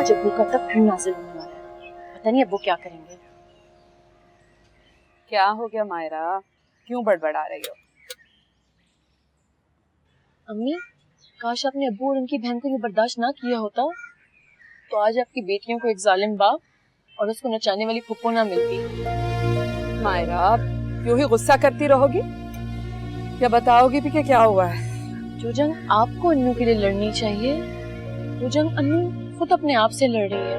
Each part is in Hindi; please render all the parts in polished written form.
आज अब्बू का तब फिर नाज़िल होने वाला है। पता नहीं अब्बू क्या करेंगे। क्या हो गया मायरा, क्यों बड़बड़ा रही हो? अम्मी, काश आपने अब्बू और उनकी बहन को ये बर्दाश्त ना किया होता तो आज आपकी बेटियों को एक जालिम बाप और उसको नचाने वाली फुप्पो ना मिलती। मायरा, क्यों ही गुस्सा करती रहोगी? क्या बताओगी भी कि क्या हुआ है? जो जंग आपको अन्नू के लिए लड़नी चाहिए वो जंग अन्नू खुद अपने आप से लड़ रही है।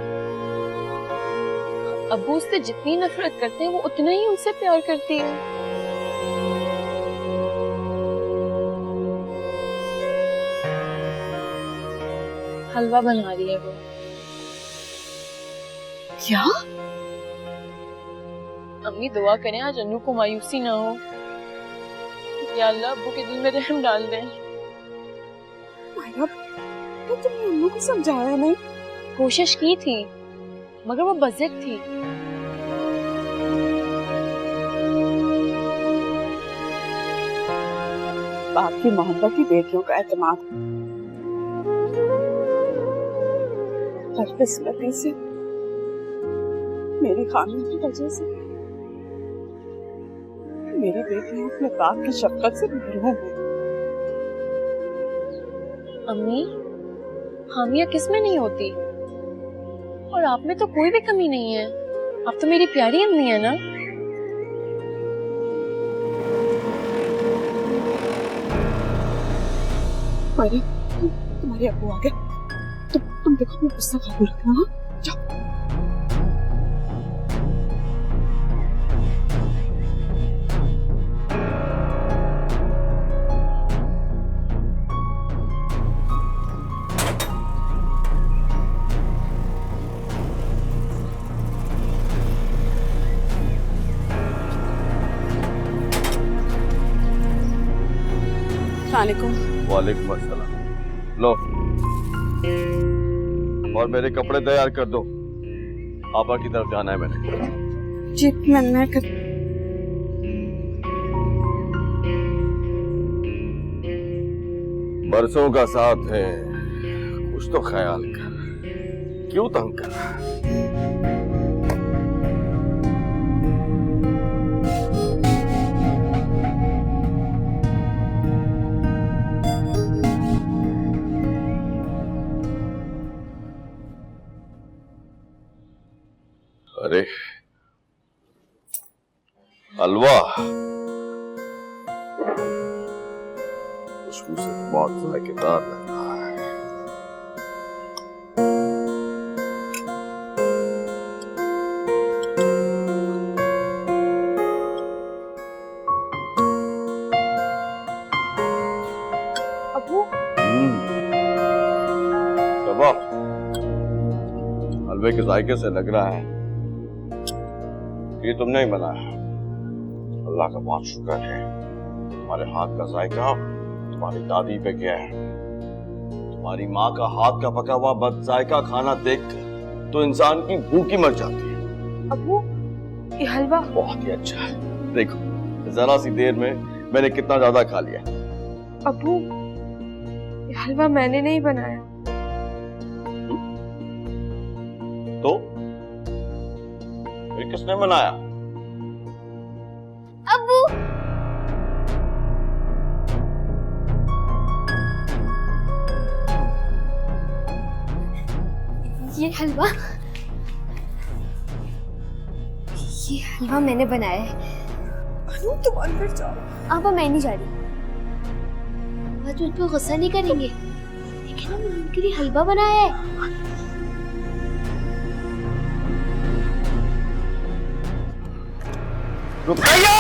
अब्बू उससे जितनी नफरत करते हैं वो उतना ही उनसे प्यार करती है। हलवा बना रही है वो। क्या? अम्मी दुआ करें आज अन्नू को मायूसी ना हो। या अल्लाह अब्बू के दिल में रहम डाल दें। मायरा, तो तुमने अन्नू को समझाया नहीं? कोशिश की थी मगर वो बज़िद थी। बाप की मोहब्बत ही बेटियों का एतमाद। बदकिस्मती से मेरी खामी की वजह से मेरी बेटियां अपने बाप की शफकत से महरूम है। अम्मी, हामिया किस में नहीं होती और आप में तो कोई भी कमी नहीं है। आप तो मेरी प्यारी अम्मी है ना। तुम्हारे अब्बू आ गए। तुम देखो अपना गुस्सा काबू रखना। जाओ। वालेकुम अस्सलाम। लो और मेरे कपड़े तैयार कर दो, आपा की तरफ जाना है मैंने। जी मैं कर... बरसों का साथ है, कुछ तो ख्याल कर, क्यों तंग कर रहा है? अरे हलवा खुशबू से बहुत जायकेदार लग रहा है। अब्बू, शबा, हलवे के जायके से लग रहा है ये तुमने ही बनाया। अल्लाह का बहुत शुक्र है, तुम्हारे हाथ का जायका तुम्हारी दादी पे गया है। तुम्हारी माँ का हाथ का पका हुआ बद जायका खाना देख तो इंसान की भूख ही मर जाती है। अब्बू, ये हलवा बहुत ही अच्छा है। देखो जरा सी देर में मैंने कितना ज्यादा खा लिया। अब्बू, ये हलवा मैंने नहीं बनाया। तो फिर किसने बनाया? अब्बू, ये हलवा मैंने बनाया है। अनु, तुम अंदर जाओ। अब मैं नहीं जा रही। आज मुझ पर गुस्सा नहीं करेंगे, लेकिन हमने उनके लिए हलवा बनाया है। रुकैया!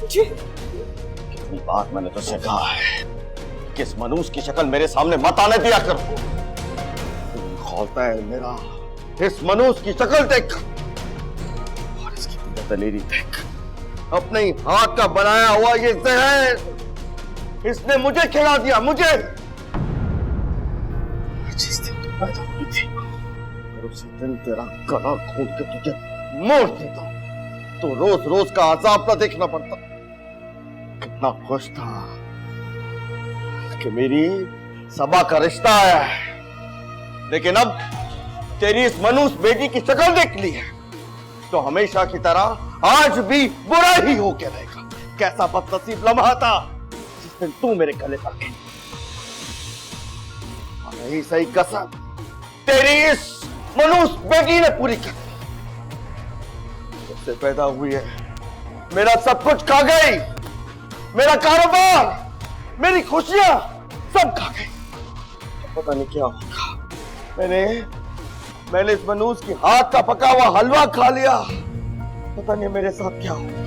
जी, इतनी बात मैंने तुझसे कहा है कि इस मनूस की शक्ल मेरे सामने मत आने दिया कर। खौलता है मेरा, इस मनूस की शक्ल देख और इसकी दलेरी देख। अपने ही हाथ का बनाया हुआ ये जहर इसने मुझे खिला दिया, मुझे। जिस दिन तू पैदा हुई थी उसी दिन तेरा गला घोट के तुझे मोड़ देता, तो रोज रोज का अजाब ना देखना पड़ता। कितना खुश था, कि मेरी सबा का रिश्ता आया है, लेकिन अब तेरी इस मनूस बेटी की शक्ल देख ली है तो हमेशा की तरह आज भी बुरा ही होके रहेगा। कैसा बदनसीब लम्हा था जिस दिन तू मेरे गले लग गई। नहीं सही कसम तेरी इस मनूस बेटी ने पूरी कर दी। जब से पैदा हुई है मेरा सब कुछ खा गई, मेरा कारोबार, मेरी खुशियां सब खा गई। तो पता नहीं क्या होगा। मैंने इस मनूस की हाथ का पका हुआ हलवा खा लिया, पता नहीं मेरे साथ क्या होगा।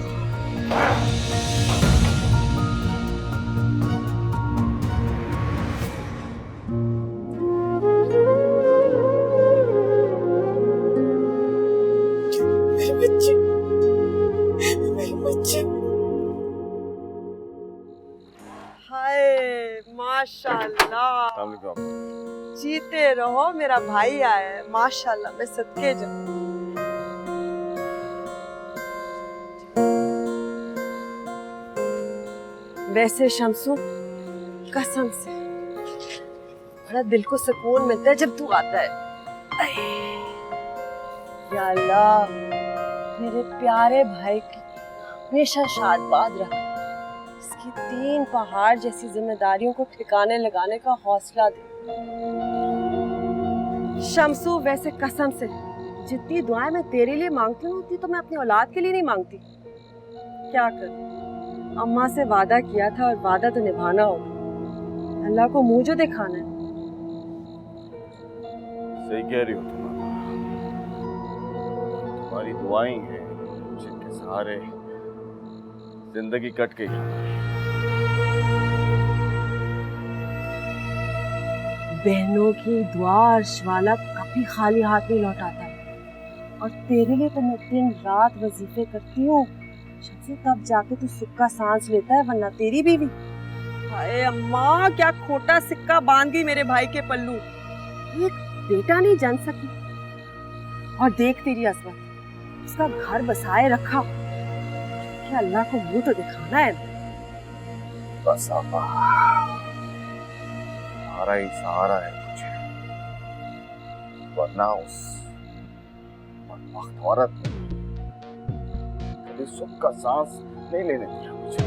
हाय माशाल्लाह, जीते रहो, मेरा भाई आया है। माशाल्लाह, मैं सदके जाऊं। वैसे शम्सू, कसम से बड़ा दिल को सुकून मिलता है जब तू आता है। या अल्लाह, मेरे प्यारे भाई की हमेशा शादबाद रख, इसकी 3 पहाड़ जैसी जिम्मेदारियों को ठिकाने लगाने का हौसला दे। शम्सू, वैसे कसम से जितनी दुआएं मैं तेरे लिए मांगती हूँ उतनी तो मैं अपनी औलाद के लिए नहीं मांगती। क्या करूं, अम्मा से वादा किया था और वादा तो निभाना होगा। अल्लाह को मुंह जो दिखाना है। सही कह रही हो तुम्हारी दुआएं हैं जिनके सहारे जिंदगी कट गई। बहनों की दुआ अर्श वाला कभी खाली हाथ नहीं लौटाता है, और तेरे लिए तो मैं दिन रात वजीफे करती हूँ शम्सू, तब जाके तू सुख का सांस लेता है, वरना तेरी बीवी। हाय अम्मा, क्या खोटा सिक्का बांध गई मेरे भाई के पल्लू। एक बेटा नहीं जन सकी, और देख तेरी अजमत, उसका घर बसाए रखा। क्या अल्लाह को मुंह तो दिखाना है। बस आपा, तुम्हारा ही सहारा है मुझे, वरना उस बदबख्त औरत ने कभी सुख का सांस नहीं लेने दिया मुझे।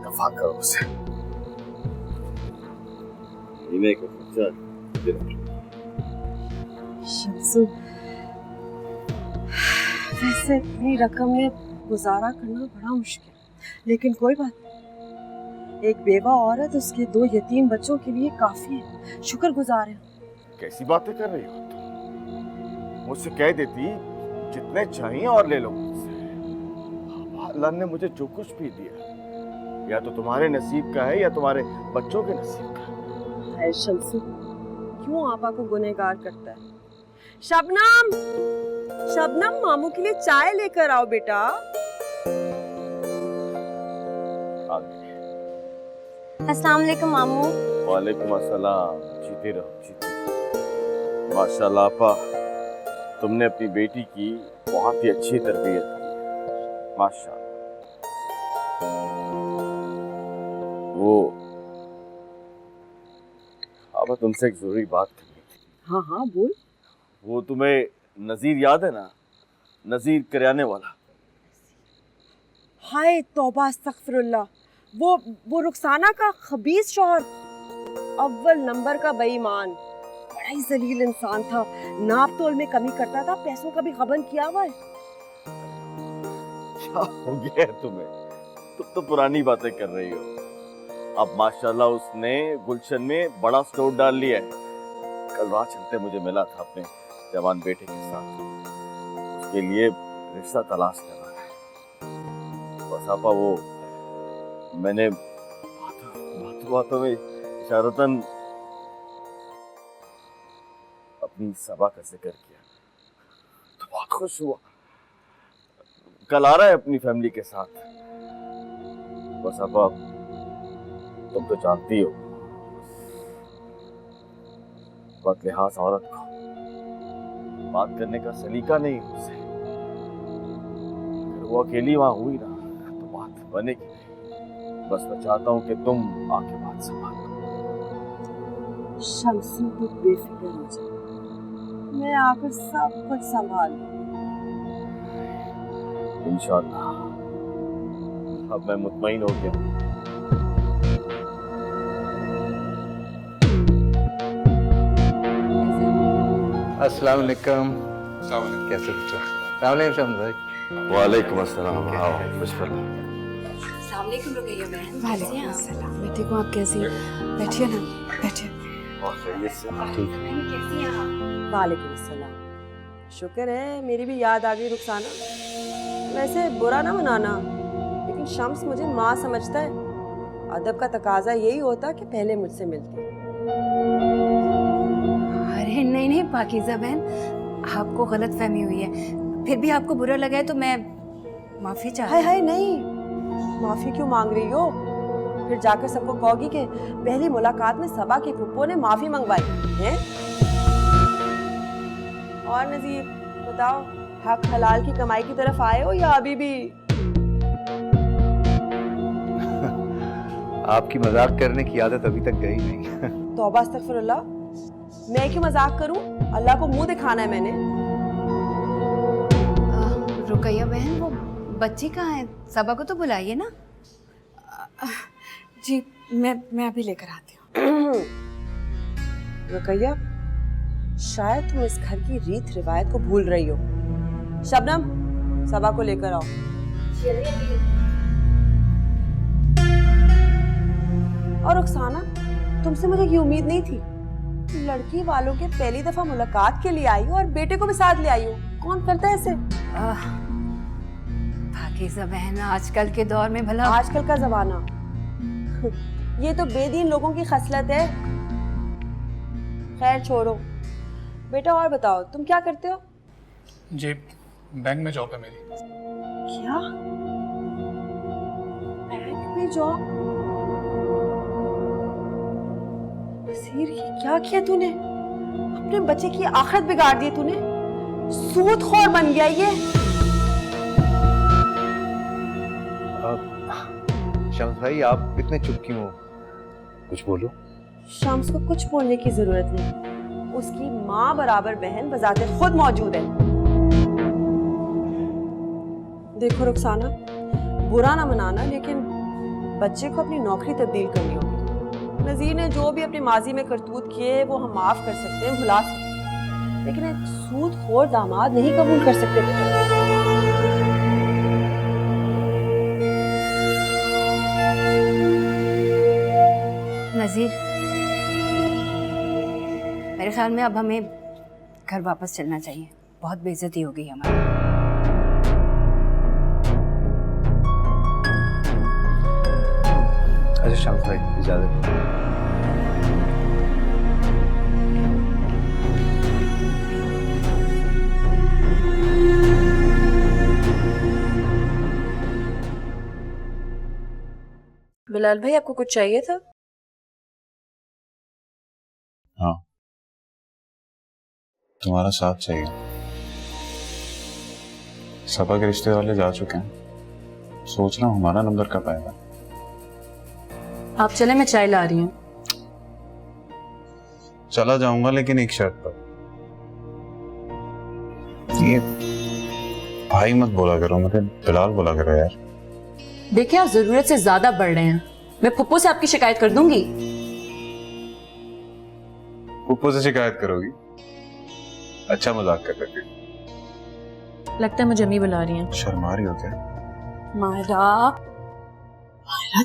दफा करो उसे, इन्हें को शम्सू, वैसे इतनी रकम में गुजारा करना बड़ा मुश्किल, लेकिन कोई बात नहीं। एक बेवा औरत उसके 2 यतीम बच्चों के लिए काफी है। शुक्रगुजार है। कैसी बातें कर रही हो तुम? मुझसे कह देती जितने चाहिए और ले लो मुझसे। अल्लाह ने मुझे जो कुछ भी दिया या तो तुम्हारे नसीब का है या तुम्हारे बच्चों के नसीब का है। शम्सू, क्यों आपा को गुनहगार करता है? शबनम, शबनम, मामू के लिए चाय लेकर आओ बेटा। अस्सलाम वालेकुम मामू। वालेकुम अस्सलाम। जीते रहो, जीते रहो। माशाल्लाह आपा, तुमने अपनी बेटी की बहुत ही अच्छी तरबियत की है, माशाल्लाह। वो आपा, तुमसे एक जरूरी बात करनी थी। हाँ हाँ बोल। वो तुम्हें नजीर याद है ना, नजीर करियाने वाला? हाय तौबा, अस्तगफिरुल्लाह। वो रुखसाना का खबीस शौहर, अव्वल नंबर का बेईमान, बड़ा ही जलील इंसान था। नाप तोल में कमी करता था, पैसों का भी गबन किया हुआ है। क्या हो गया है तुम्हें? तुम तो पुरानी बातें कर रही हो। अब माशाल्लाह उसने गुलशन में बड़ा स्टोर डाल लिया है। कल रात चलते मुझे मिला था अपने जवान बेटे के साथ, उसके लिए रिश्ता तलाश कर रहा है। बस आपा, वो मैंने बातों में इशारतन अपनी सबा का जिक्र किया तो बहुत खुश हुआ। कल आ रहा है अपनी फैमिली के साथ। बस आपा, तुम तो जानती हो बदलिहाज औरत को बात करने का सलीका नहीं उसे। वो अकेली वहां हुई ना तो बात बनेगी नहीं। बस मैं चाहता हूँ कि तुम आके बात संभाल लो। शम्सू तो बेफिक्र हो जाए, मैं आकर सब कुछ संभाल लूंगी। इंशाअल्लाह। अब मैं मुतमईन हो गया। अस्सलाम वालेकुम। कैसे बच्चा? अस्सलाम वालेकुम शम्स भाई। वालेकुम अस्सलाम। आओ बिस्मिल्लाह। वालेकुम रुकैया बहन। वालेकुम अस्सलाम। मैं ठीक हूँ, आप कैसी हैं? बैठिए ना, बैठिए। और खैरियत से? ठीक। कैसी हैं आप? वालेकुम अस्सलाम। शुक्र है मेरी भी याद आ गई रुखसाना। वैसे बुरा ना मनाना, लेकिन शम्स मुझे माँ समझता है। अदब का तकाजा यही होता कि पहले मुझसे मिलती। अरे नहीं नहीं पाकीज़ा बहन, आपको गलत फहमी हुई है। फिर भी आपको बुरा लगा है तो मैं माफ़ी चाहती हाय हूँ। हाय नहीं, माफी क्यों मांग रही हो? फिर जाकर सबको कहोगी कि पहली मुलाकात में सबा की फुप्पो ने माफी मंगवाई है। और नजीर बताओ, हक हलाल की कमाई की तरफ आए हो या अभी भी? आपकी मजाक करने की आदत अभी तक गई नहीं। तौबा अस्तगफिरुल्लाह, मैं क्यों मजाक करूं? अल्लाह को मुंह दिखाना है मैंने। रुकैया बहन, वो बच्ची कहाँ है? सबा को तो बुलाइए ना। जी मैं अभी लेकर आती हूँ। रुकैया, शायद तुम इस घर की रीत रिवायत को भूल रही हो। शबनम, सबा को लेकर आओ। और रुखसाना, तुमसे मुझे ये उम्मीद नहीं थी। लड़की वालों के पहली दफा मुलाकात के लिए आई हो और बेटे को भी साथ ले आई हो। कौन करता है ऐसे? पाकीज़ा बहन, आजकल के दौर में भला आजकल का जमाना ये तो बेदीन लोगों की खसलत है। खैर छोड़ो बेटा, और बताओ तुम क्या करते हो? जी बैंक में जॉब है मेरी। क्या बैंक में जॉब? नसीर, ये क्या किया तूने? अपने बच्चे की आखिरत बिगाड़ दी तूने। सूदखोर बन गया ये। शम्स भाई, आप इतने चुप क्यों हो? कुछ बोलो। शम्स को कुछ बोलने की जरूरत नहीं, उसकी माँ बराबर बहन बजाते खुद मौजूद है। देखो रुखसाना, बुरा ना मनाना, लेकिन बच्चे को अपनी नौकरी तब्दील करनी होगी। नजीर ने जो भी अपने माजी में करतूत किए वो हम माफ कर सकते हैं, भुला सकते हैं, लेकिन एक सूदखोर दामाद नहीं कबूल कर सकते बेटा। नजीर, मेरे ख्याल में अब हमें घर वापस चलना चाहिए। बहुत बेइज्जती हो गई हमारी। अच्छा शम्स भाई, इजाजत। बिलाल भाई, आपको कुछ चाहिए था? हाँ, तुम्हारा साथ चाहिए। सबा के रिश्ते वाले जा चुके हैं, सोच रहा हूँ हमारा नंबर कब आएगा। आप चले, मैं चाय ला रही हूँ। चला जाऊंगा, लेकिन एक शर्त पर। ये भाई मत बोला करो, मुझे बिलाल बोला करो यार। देखिए, आप जरूरत से ज्यादा बढ़ रहे हैं। मैं फुप्पो से आपकी शिकायत कर दूंगी। फुप्पो से शिकायत करोगी? अच्छा मजाक कर रही हो। लगता है मुझे अम्मी बुला रही हैं। शर्मा रही हो क्या? मायरा,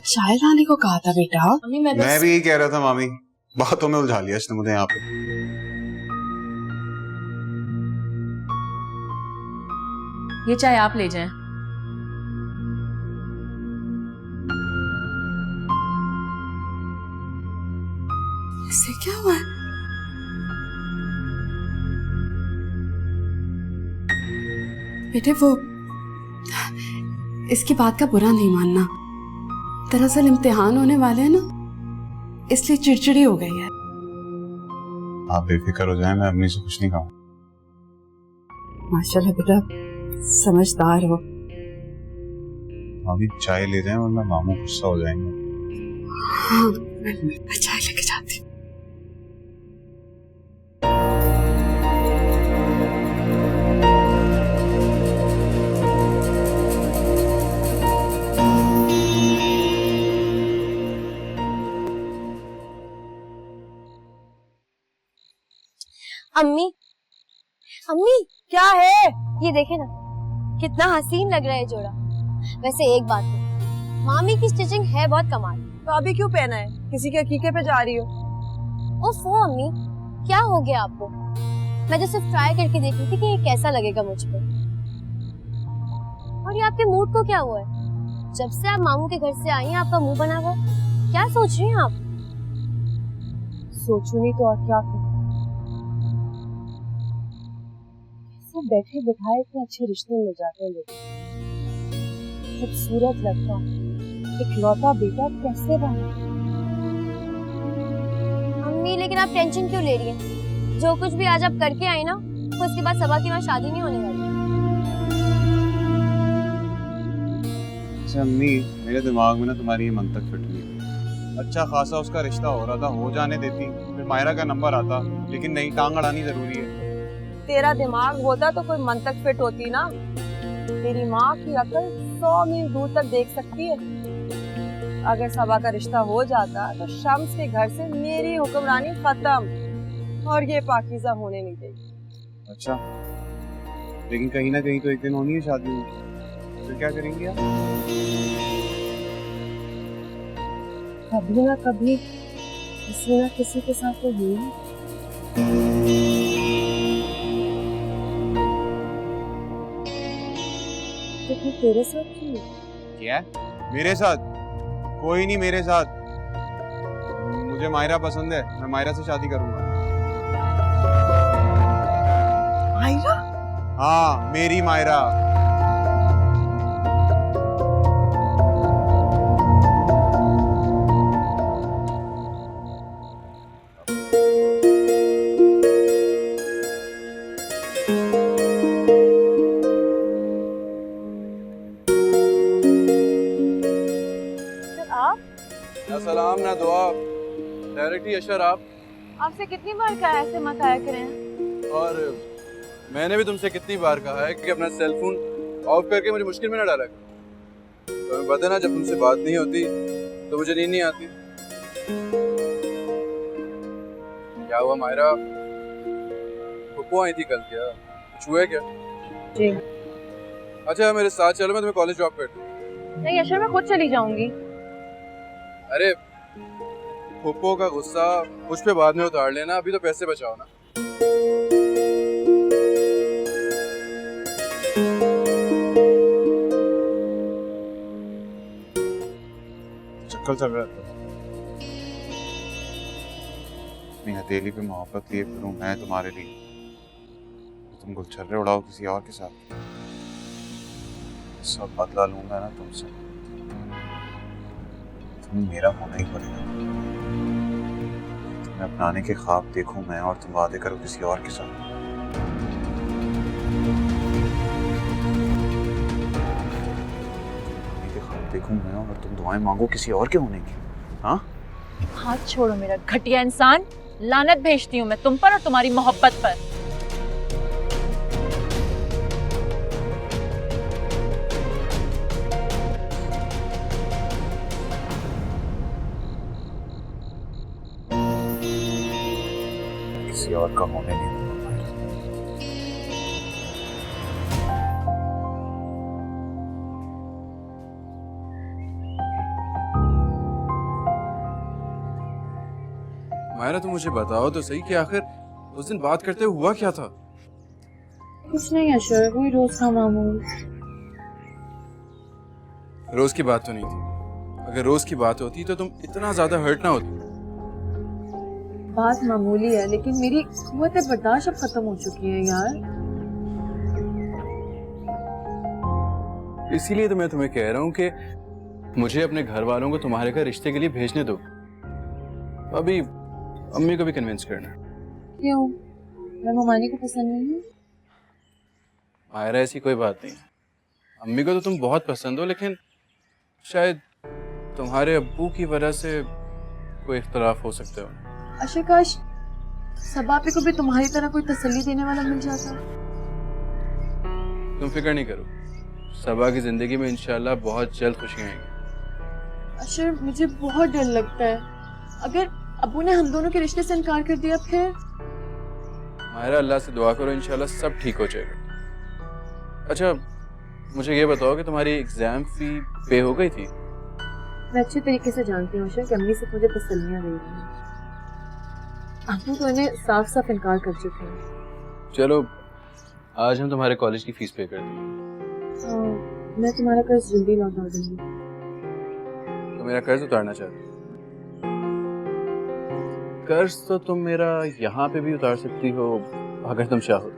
चाय लाने को कहा था बेटा। अम्मी मैं भी यही कह रहा था मामी, बातों में उलझा लिया इसने मुझे यहाँ पे। ये चाय आप ले जाएं। इससे क्या हुआ है? बेटे, वो इसकी बात का बुरा नहीं मानना। दरअसल इम्तिहान होने वाले हैं ना, इसलिए चिड़चिड़ी हो गई है। आप बेफिक्र हो जाए, मैं अम्मी से कुछ नहीं कहूँ। माशाल्लाह बेटा, समझदार हो। अभी चाय ले जाएं वरना मामू गुस्सा हो जाएंगे। मैं चाय लेके जाती हूँ। अम्मी, अम्मी क्या है? ये देखे ना, कितना हसीन लग रहा है जोड़ा। वैसे एक बात है, मामी की स्टिचिंग है बहुत कमाल। तो अभी क्यों पहना है? किसी के अकीके पे जा रही हो? ओफो अम्मी, क्या हो गया आपको? मैं तो सिर्फ ट्राई करके देख रही थी कि ये कैसा लगेगा मुझ पे। और ये आपके मूड को क्या हुआ है? जब से आप मामू के घर से आई हैं आपका मुंह बना हुआ है। क्या सोच रही हैं आप? सोचू नहीं तो और क्या करूं? सब बैठे बिठाए इतने अच्छे रिश्ते मिल जाते हैं लोग। खूबसूरत लड़का, इकलौता बेटा कैसे बना? अम्मी लेकिन आप टेंशन क्यों ले रही हैं? जो कुछ भी आज आप करके आई ना, तो उसके बाद सबा की वहाँ शादी नहीं होने वाली। अच्छा अम्मी, मेरे दिमाग में ना तुम्हारी ये मंतक फिट नहीं है। अच्छा खासा उसका रिश्ता हो रहा था, हो जाने देती, फिर मायरा का नंबर आता, लेकिन नहीं, टांग अड़ानी जरूरी है। तेरा दिमाग होता तो कोई मंतक फिट होती ना। तेरी माँ की अकल 100 मील दूर तक देख सकती है। अगर सबा का रिश्ता हो जाता तो शम्स के घर से मेरी हुक्मरानी खत्म और ये पाकीज़ा होने नहीं देगी। अच्छा, लेकिन कहीं ना कहीं तो एक दिन होनी है शादी, फिर क्या करेंगे आप? कभी ना कभी किसी ना किसी के साथ तो हुई। तो फिर तेरे साथ क्यों? क्या? मेरे साथ? कोई नहीं मेरे साथ। मुझे मायरा पसंद है, मैं मायरा से शादी करूंगा। मायरा? हाँ, मेरी मायरा। सलाम ना दुआ, डायरेक्टली अशर आप। आपसे कितनी बार कहा है ऐसे मत आया करें? और मैंने भी तुमसे कितनी बार कहा है कि अपना सेल फोन ऑफ करके मुझे मुश्किल में ना डाला करो। तो मैं पता ना, जब तुमसे बात नहीं होती तो मुझे नींद नहीं आती। क्या हुआ मायरा, पप्पू आई थी कल, क्या कुछ हुआ है क्या? जी। अच्छा मेरे साथ चलो, मैं तुम्हें कॉलेज ड्रॉप कर दूँ। नहीं अशर, मैं खुद चली जाऊंगी। अरे पप्पू का गुस्सा मुझ पे बाद में उतार लेना, अभी तो पैसे बचाओ ना। चक्कर चल रहा था। अपनी हथेली पे मोहब्बत लिए फिरूं मैं तुम्हारे लिए, तुम गुलछर्रे उड़ाओ किसी और के साथ। सब बदला लूंगा ना तुमसे, तुम मेरा होना ही पड़ेगा। तुम्हें अपनाने के ख्वाब देखूं मैं और तुम वादे करो किसी और के साथ। देखूं मैं और तुम दुआएं मांगो किसी और के होने की। हाँ, हाथ छोड़ो मेरा घटिया इंसान। लानत भेजती हूँ मैं तुम पर और तुम्हारी मोहब्बत पर। किसी और का होने नहीं दूंगा। मायरा तुम मुझे बताओ तो सही कि आखिर उस दिन बात करते हुआ क्या था? कुछ नहीं अशर, वही रोज का मामूल। रोज की बात तो नहीं थी। अगर रोज की बात होती तो तुम इतना ज्यादा हर्ट ना होती। बात मामूली है, लेकिन मेरी कुव्वत बर्दाश्त अब खत्म हो चुकी है यार। इसीलिए तो मैं तुम्हें कह रहा हूँ कि मुझे अपने घर वालों को तुम्हारे घर रिश्ते के लिए भेजने दो। अभी अम्मी को भी कन्विंस करना। क्यों? मैं ममानी को पसंद नहीं हूँ? मायरा ऐसी कोई बात नहीं है। अम्मी को तो तुम बहुत पसंद हो, लेकिन शायद तुम्हारे अब्बू की वजह से कोई इख्तलाफ हो सकते हो। अच्छा काश सबापी को भी तुम्हारी तरह कोई तसल्ली देने वाला मिल जाता। तुम फिक्र नहीं करो, सबा की जिंदगी में इंशाल्लाह बहुत जल्द खुशियाँ आएंगी। अच्छा मुझे बहुत डर लगता है, अगर अब्बू ने हम दोनों के रिश्ते से इनकार कर दिया फिर? मायरा अल्लाह से दुआ करो, इंशाल्लाह सब ठीक हो जाएगा। अच्छा मुझे ये बताओ कि तुम्हारी एग्जाम फी पे हो गई थी? मैं अच्छे तरीके से जानती हूँ कि अम्मी से मुझे तसल्लियाँ दे रही हैं। अब्बू तो इन्हें साफ साफ इनकार कर चुके हैं। चलो आज हम तुम्हारे कॉलेज की फीस पे कर देंगे। मैं तुम्हारा कर्ज जल्दी लौटा दूंगी। तो मेरा कर्ज उतारना चाहती हो? कर्ज तो तुम मेरा यहाँ पे भी उतार सकती हो अगर तुम चाहो।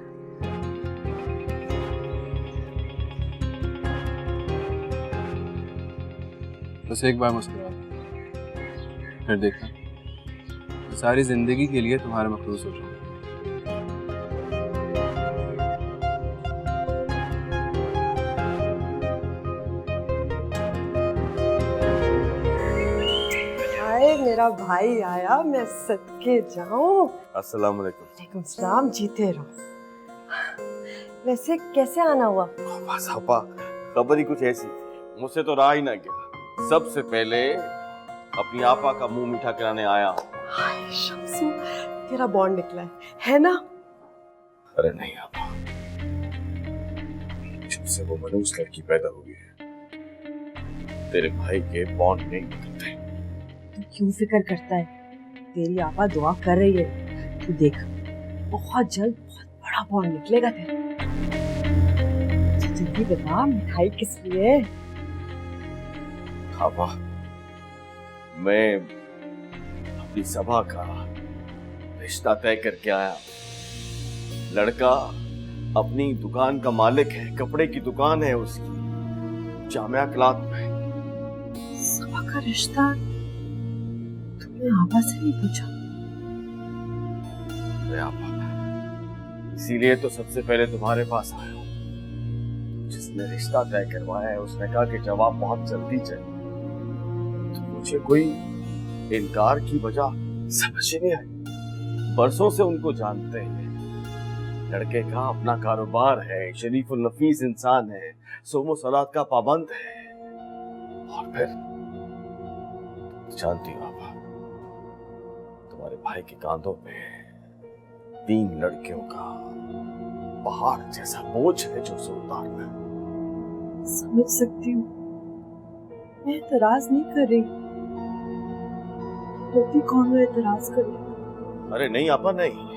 बस एक बार मुस्कुरा दो, फिर देखना सारी जिंदगी के लिए तुम्हारा मखलूस हो जाऊंगा। हाय मेरा भाई आया, मैं सदके जाऊं। अस्सलाम वालेकुम। वालेकुम सलाम, जीते रहो। वैसे कैसे आना हुआ? बस आपा खबर ही कुछ ऐसी थी, मुझसे तो रहा ही ना गया। सबसे पहले अपनी आपा का मुंह मीठा कराने आया। हाय शम्सू, तेरा बॉन्ड निकला है ना? अरे नहीं आपा, जब से वो मनूस लड़की पैदा हुई है तेरे भाई के बॉन्ड नहीं निकलते। तू क्यों फिक्र करता है? तेरी आपा दुआ कर रही है, तू देख बहुत जल्द बहुत बड़ा बॉन्ड निकलेगा तेरा। जल्दी बता, मिठाई किस लिए? आपा मैं अपनी सभा का रिश्ता तय करके आया। लड़का अपनी दुकान का मालिक है, कपड़े की दुकान है उसकी, जामिया क्लाथ में। सभा का रिश्ता तुमने आपा से नहीं पूछा? अरे आपा, इसीलिए तो सबसे पहले तुम्हारे पास आया हूं। जिसने रिश्ता तय करवाया है उसने कहा कि जवाब बहुत जल्दी चाहिए। तो मुझे कोई इनकार की वजह समझ ही नहीं आई। बरसों से उनको जानते हैं, लड़के का अपना कारोबार है, शरीफुल नफीस इंसान है, सोमो सलात का पाबंद है। और फिर जानती हो आपा, तुम्हारे भाई के कांधों पे 3 लड़कियों का पहाड़ जैसा बोझ है जो उसे उतारना है। समझ सकती हूँ, मैं एतराज नहीं कर रही। होती कौन है एतराज कर रही? अरे नहीं आपा नहीं,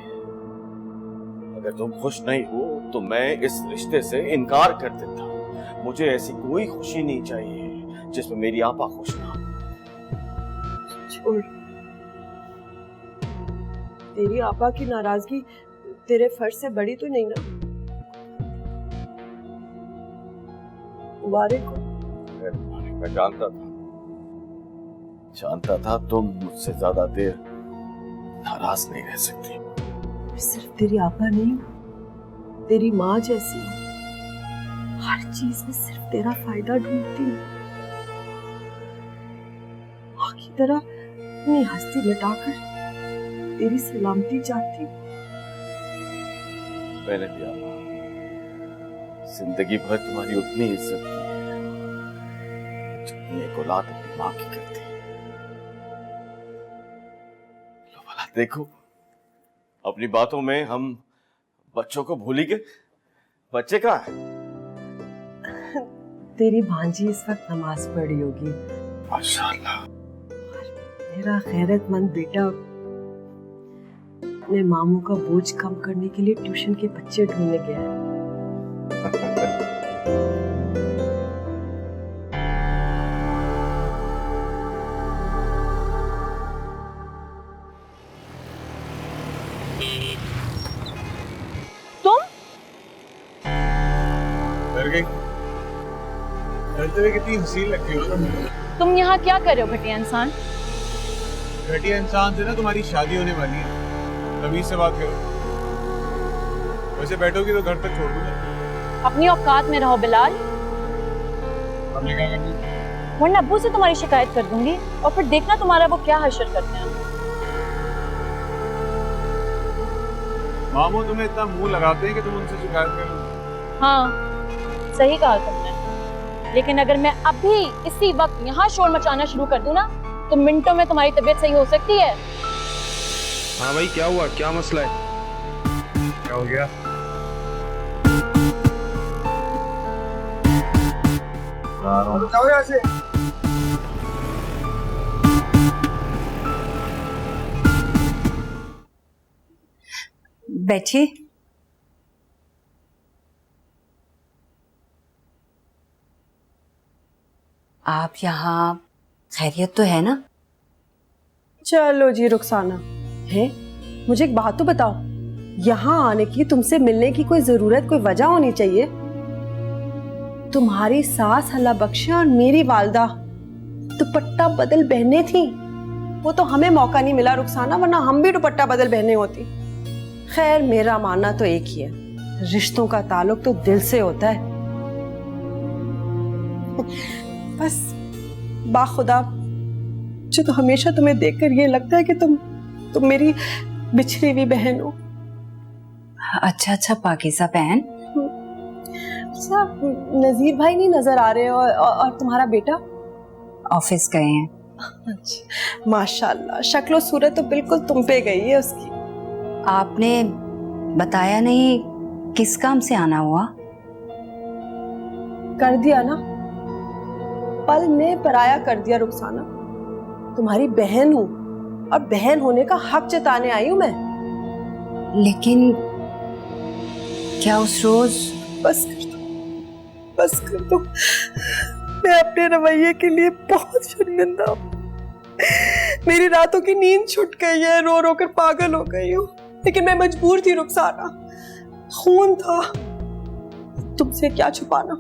अगर तुम खुश नहीं हो तो मैं इस रिश्ते से इनकार कर देता। मुझे ऐसी कोई खुशी नहीं चाहिए जिसमें मेरी आपा खुश ना हो। छोड़, तेरी आपा की नाराजगी तेरे फर्ज से बड़ी तो नहीं ना? मुबारक हो। मैं जानता था तुम मुझसे ज्यादा देर नाराज नहीं रह सकती। मैं सिर्फ तेरी आपा नहीं हूँ, तेरी माँ जैसी हूँ। हर चीज में सिर्फ तेरा फायदा ढूंढती हूँ। माँ की तरह अपनी हस्ती मिटाकर तेरी सलामती चाहती हूँ। मैंने भी आपा जिंदगी भर तुम्हारी उतनी इज्जत की है जितनी एक औलाद अपनी माँ की करती है। लो भला देखो, अपनी बातों में हम बच्चों को भूल ही गए। बच्चे कहाँ हैं? तेरी भांजी इस वक्त नमाज पढ़ रही होगी। माशाअल्लाह। मेरा गैरतमंद बेटा अपने मामू का बोझ कम करने के लिए ट्यूशन के बच्चे ढूंढने गया है। डर गई? डरते हुए कितनी हसीन लगती हो तुम। तुम यहाँ क्या कर रहे हो घटिया इंसान? घटिया इंसान से ना तुम्हारी शादी होने वाली है, तमीज से बात करो। वैसे बैठोगी तो घर तक छोड़ दूंगा। अपनी औकात में रहो बिलाल। हमने क्या करना? वरना अब्बू से तुम्हारी शिकायत कर दूंगी और फिर देखना तुम्हारा वो क्या हशर करते हैं। मामू तुम्हें इतना मुंह लगाते हैं कि तुम उनसे शिकायत करो। हाँ सही कहा तुमने, लेकिन अगर मैं अभी इसी वक्त यहाँ शोर मचाना शुरू कर दूं ना तो मिनटों में तुम्हारी तबीयत सही हो सकती है। हाँ भाई, क्या हुआ? क्या मसला है? क्या हो गया? जाओ यहाँ से। बैठिए। आप यहाँ खैरियत तो है ना? चलो जी रुखसाना, है मुझे एक बात तो बताओ, यहाँ आने की, तुमसे मिलने की कोई जरूरत, कोई वजह होनी चाहिए। तुम्हारी सास अल्लाह बख्शे और मेरी वालदा दुपट्टा बदल बहनें थी, वो तो हमें मौका नहीं मिला रुखसाना, वरना हम भी दुपट्टा बदल बहनें होती। खैर मेरा मानना तो एक ही है, रिश्तों का ताल्लुक तो दिल से होता है। बस बाखुदा मुझे तो हमेशा तुम्हें देखकर ये लगता है कि तुम मेरी बिछड़ी हुई बहन हो। अच्छा पाकीज़ा बहन। सब नजीर भाई नहीं नजर आ रहे और तुम्हारा बेटा ऑफिस गए हैं। अच्छा, माशाल्लाह शक्ल सूरत तो बिल्कुल तुम पे गई है उसकी। आपने बताया नहीं किस काम से आना हुआ? कर दिया ना, पल में पराया कर दिया रुखसाना। तुम्हारी बहन हूँ और बहन होने का हक जताने आई हूँ मैं। लेकिन क्या उस रोज? बस कर दो, मैं अपने रवैये के लिए बहुत शर्मिंदा हूँ। मेरी रातों की नींद छूट गई है, रो रो कर पागल हो गई हूँ, लेकिन मैं मजबूर थी रुखसाना, खून था, तुमसे क्या छुपाना।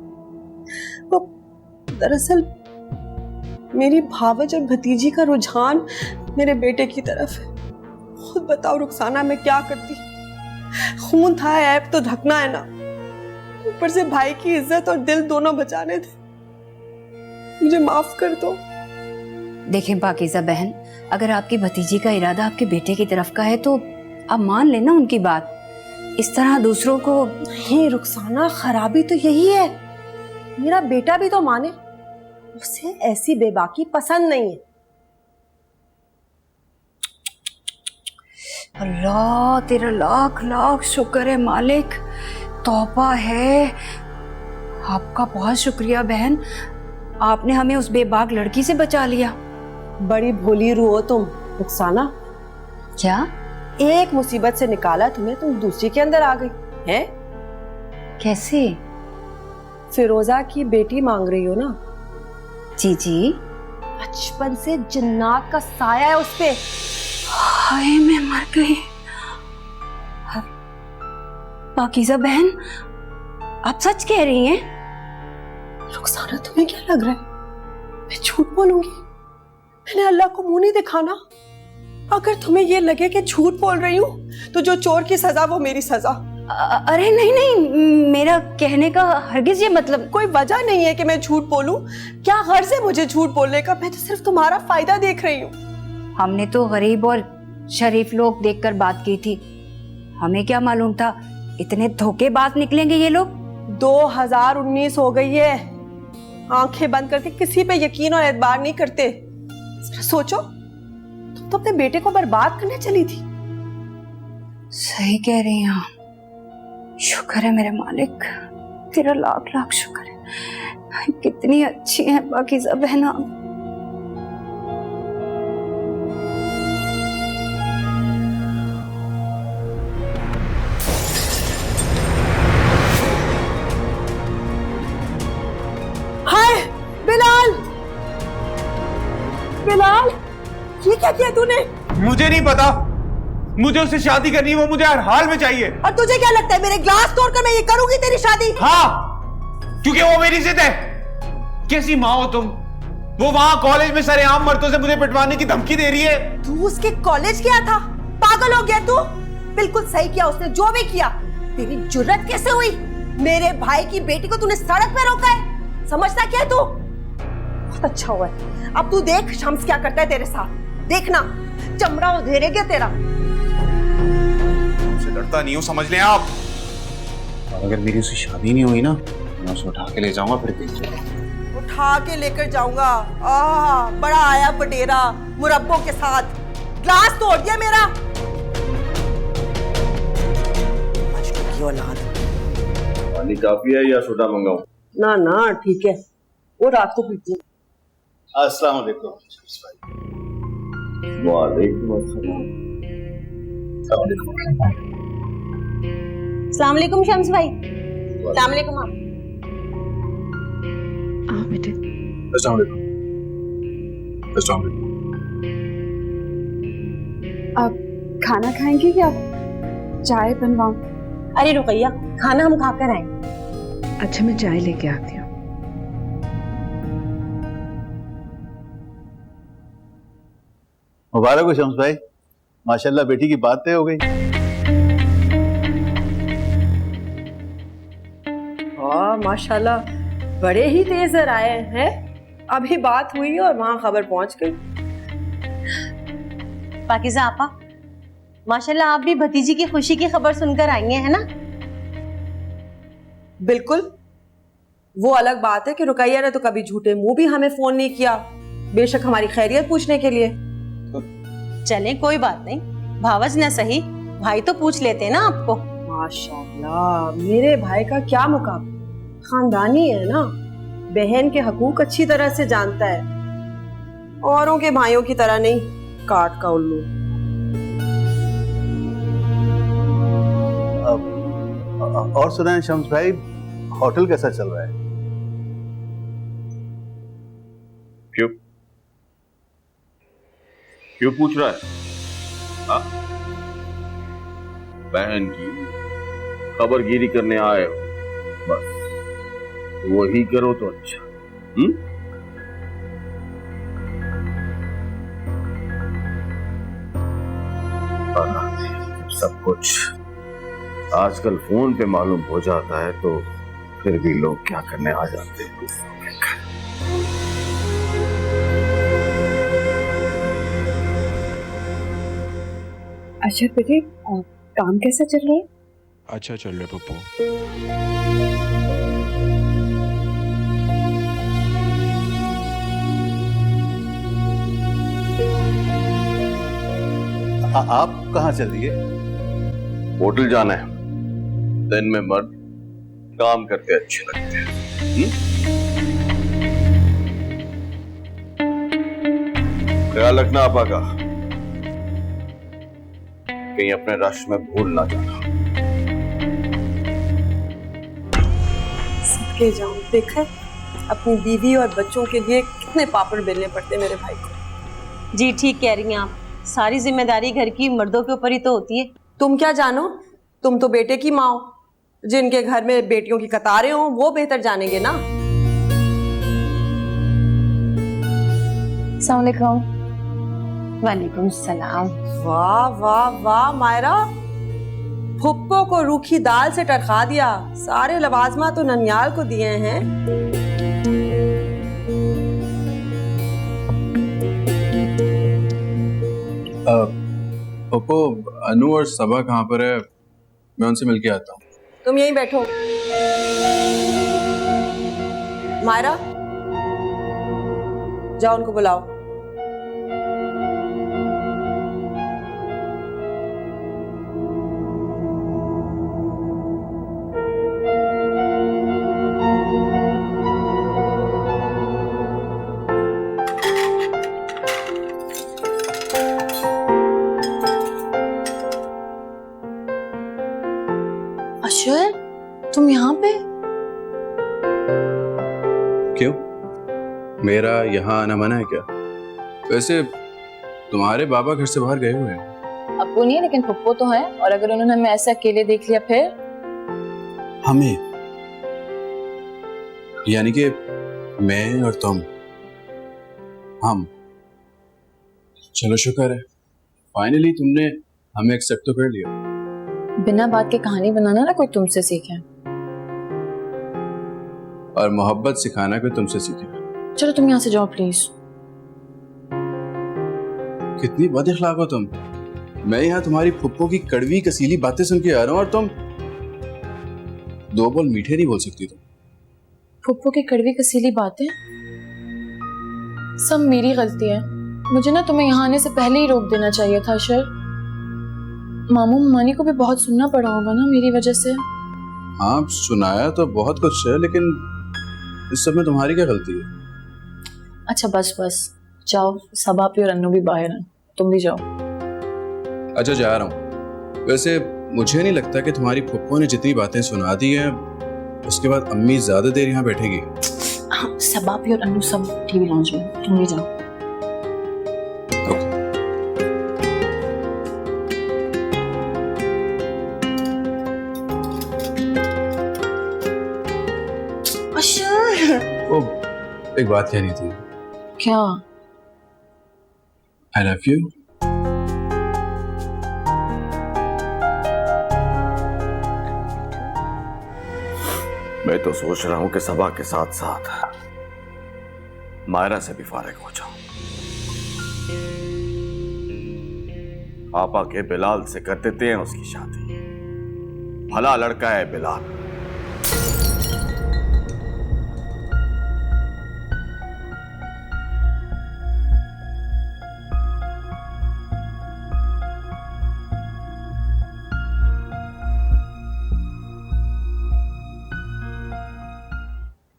वो दरअसल मेरी भावज और भतीजी का रुझान मेरे बेटे की तरफ है। खुद बताओ रुखसाना मैं क्या करती, खून था, ऐब तो ढकना है ना, ऊपर से भाई की इज्जत और दिल दोनों बचाने थे। मुझे माफ कर दो। देखें पाकीज़ा बहन, अगर आपकी भतीजी का इरादा आपके बेटे की तरफ का है तो आप मान लेना उनकी बात। इस तरह दूसरों को। नहीं रुखसाना, खराबी तो यही है, मेरा बेटा भी तो माने, उसे ऐसी बेबाकी पसंद नहीं है। अल्लाह तेरा लाख लाख शुक्र है मालिक, तौबा है। आपका बहुत शुक्रिया बहन, आपने हमें उस बेबाक लड़की से बचा लिया। बड़ी भोली रूह हो तुम रुखसाना। क्या? एक मुसीबत से निकाला तुम्हें, तुम दूसरी के अंदर आ गई हैं? कैसे? फिरोजा की बेटी मांग रही हो ना? जी बचपन से जिन्नात का साया है उस पे। हाय मैं मर गई। पाकीज़ा बहन, आप सच कह रही हैं? रुखसाना तुम्हें क्या लग रहा है मैं झूठ बोलूंगी? मैंने अल्लाह को मुंह नहीं दिखाना। अगर तुम्हें ये लगे कि झूठ बोल रही हूँ तो जो चोर की सजा वो मेरी सजा। अरे नहीं, मेरा कहने का हरगिज ये मतलब। कोई वजह नहीं है कि मैं झूठ बोलूं। क्या गर्ज है मुझे झूठ बोलने का? मैं तो सिर्फ तुम्हारा फायदा देख रही हूँ। हमने तो गरीब और शरीफ लोग देखकर बात की थी, हमें क्या मालूम था इतने धोखेबाज निकलेंगे ये लोग। 2019 हो गई है, आंखें बंद करके किसी पे यकीन और एतबार नहीं करते। सोचो, तुम तो अपने बेटे को बर्बाद करने चली थी। सही कह रही हैं आप, शुक्र है मेरे मालिक, तेरा लाख लाख शुक्र है। कितनी अच्छी है पाकीज़ा बहन आप। हाय बिलाल, बिलाल ये क्या किया तूने? मुझे नहीं पता, मुझे उससे शादी करनी है, वो मुझे हर हाल में चाहिए। और तुझे क्या लगता है मेरे ग्लास तोड़कर मैं ये करूंगी तेरी शादी? हाँ, क्योंकि वो मेरी जिद है। कैसी माँ हो तुम? वो वहां कॉलेज में सरेआम मर्दों से मुझे पिटवाने की धमकी दे रही है। तू उसके कॉलेज गया था? पागल हो गया तू? बिल्कुल सही किया उसने जो भी किया। तेरी जुर्रत कैसे हुई? मेरे भाई की बेटी को तूने सड़क पे रोका है, समझता क्या है तू? बहुत अच्छा हुआ है। अब तू देख शम्स क्या करता है तेरे साथ, देखना चमड़ा उधेड़ेगा तेरा। उससे डरता नहीं हूँ, समझ लें आप। और अगर मेरी उससे शादी नहीं हुई ना, मैं उसे उठा के ले जाऊंगा, फिर देख लेना। उठा के लेकर जाऊंगा। बड़ा आया बटेरा मुरब्बों के साथ, ग्लास तोड़ दिया मेरा। की औलाद। पानी काफी है या सोडा मंगाऊं? ना ना ठीक है, वो रात को पीती। अस्सलाम वालेकुम। वालेकुम अस्सलाम। अस्सलाम वालेकुम शम्स भाई। अस्सलाम वालेकुम आप। बेटे अस्सलाम वालेकुम। अस्सलाम वालेकुम। आप खाना खाएंगे क्या? चाय बनवाऊं? अरे रुकैया, खाना हम खाकर आए। अच्छा मैं चाय लेके आती हूँ। मुबारक हो शम्स भाई, माशाल्लाह बेटी की बात तय हो गई। माशाल्लाह बड़े ही तेज आए हैं। अभी बात हुई और वहां खबर पहुंच गई। पाकिज़ा आपा, माशाल्लाह आप भी भतीजी की खुशी की खबर सुनकर आई हैं, है ना? बिल्कुल। वो अलग बात है कि रुकैया ने तो कभी झूठे मुंह भी हमें फोन नहीं किया, बेशक हमारी खैरियत पूछने के लिए। चलें कोई बात नहीं, भावज न सही भाई तो पूछ लेते हैं ना आपको। माशाल्लाह मेरे भाई का क्या मुकाबला, खानदानी है ना, बहन के हकूक अच्छी तरह से जानता है, औरों के भाइयों की तरह नहीं काट का उल्लू। और सुनाएं शम्स भाई, होटल कैसा चल रहा है? क्यों क्यों पूछ रहा है? हाँ? बहन की खबरगिरी करने आए हो, बस वही करो तो अच्छा। सब कुछ आजकल फोन पे मालूम हो जाता है, तो फिर भी लोग क्या करने आ जाते हैं। अच्छा बेटे, काम कैसा चल रहा है? अच्छा चल रहा है पप्पू। आप कहाँ चल दिए? होटल जाना है। दिन में मर्द काम करते अच्छे लगते हैं। ख्याल रखना आपा का, कहीं अपने रश में भूल ना जाना। सबके जाऊं, देखा अपनी बीवी और बच्चों के लिए कितने पापड़ बेलने पड़ते मेरे भाई को। जी ठीक कह रही हैं आप, सारी जिम्मेदारी घर की मर्दों के ऊपर ही तो होती है। तुम क्या जानो, तुम तो बेटे की माँ हो, जिनके घर में बेटियों की कतारें हो वो बेहतर जानेंगे ना। अस्सलाम वालेकुम। वालेकुम सलाम। वाह वाह वाह मायरा, फुप्पो को रूखी दाल से टरखा दिया, सारे लवाजमा तो ननियाल को दिए हैं। पप्पू, अनु और सबा कहाँ पर है? मैं उनसे मिलके आता हूँ। तुम यहीं बैठो। मायरा जाओ उनको बुलाओ। अशर, तुम यहाँ पे? क्यों, मेरा यहाँ आना मना है क्या? वैसे तुम्हारे बाबा घर से बाहर गए हुए हैं। अब्बू नहीं, लेकिन पप्पू तो है, और अगर उन्होंने हमें ऐसे अकेले देख लिया फिर? हमें यानी कि मैं और तुम, हम। चलो शुक्र है, फाइनली तुमने हमें एक्सेप्ट तो कर लिया। बिना बात के कहानी बनाना ना कोई तुमसे सीखे, और मोहब्बत सिखाना कोई तुमसे सीखे। चलो तुम यहाँ से जाओ प्लीज। कितनी बद इखलाक हो तुम। मैं यहाँ तुम्हारी फुप्पो की कड़वी कसीली बातें सुन के आ रहा हूँ और तुम दो बोल मीठे नहीं बोल सकती तुम। फुप्पो की कड़वी कसीली बातें सब मेरी गलती है। मुझे ना तुम्हें यहाँ आने से पहले ही रोक देना चाहिए था शर। मामू मानी को भी बहुत सुनना पड़ा होगा ना मेरी वजह से। हाँ सुनाया तो बहुत कुछ है, लेकिन इस सब में तुम्हारी क्या गलती है? अच्छा बस बस जाओ, सबा भी और अन्नू भी बाहर हैं, तुम भी जाओ। अच्छा जा रहा हूँ। वैसे मुझे नहीं लगता कि तुम्हारी फुप्पो ने जितनी बातें सुना दी हैं उसके बाद अम्मी ज्यादा देर यहाँ बैठेगी। हाँ, सबा भी और अन्नू सब टीवी लॉन्च में, तुम भी जाओ। ओ, एक बात कहनी थी। क्या? I love you. मैं तो सोच रहा हूं कि सबा के साथ साथ मायरा से भी फारिग हो जाऊं। पापा के बिलाल से कर देते हैं उसकी शादी। भला लड़का है बिलाल।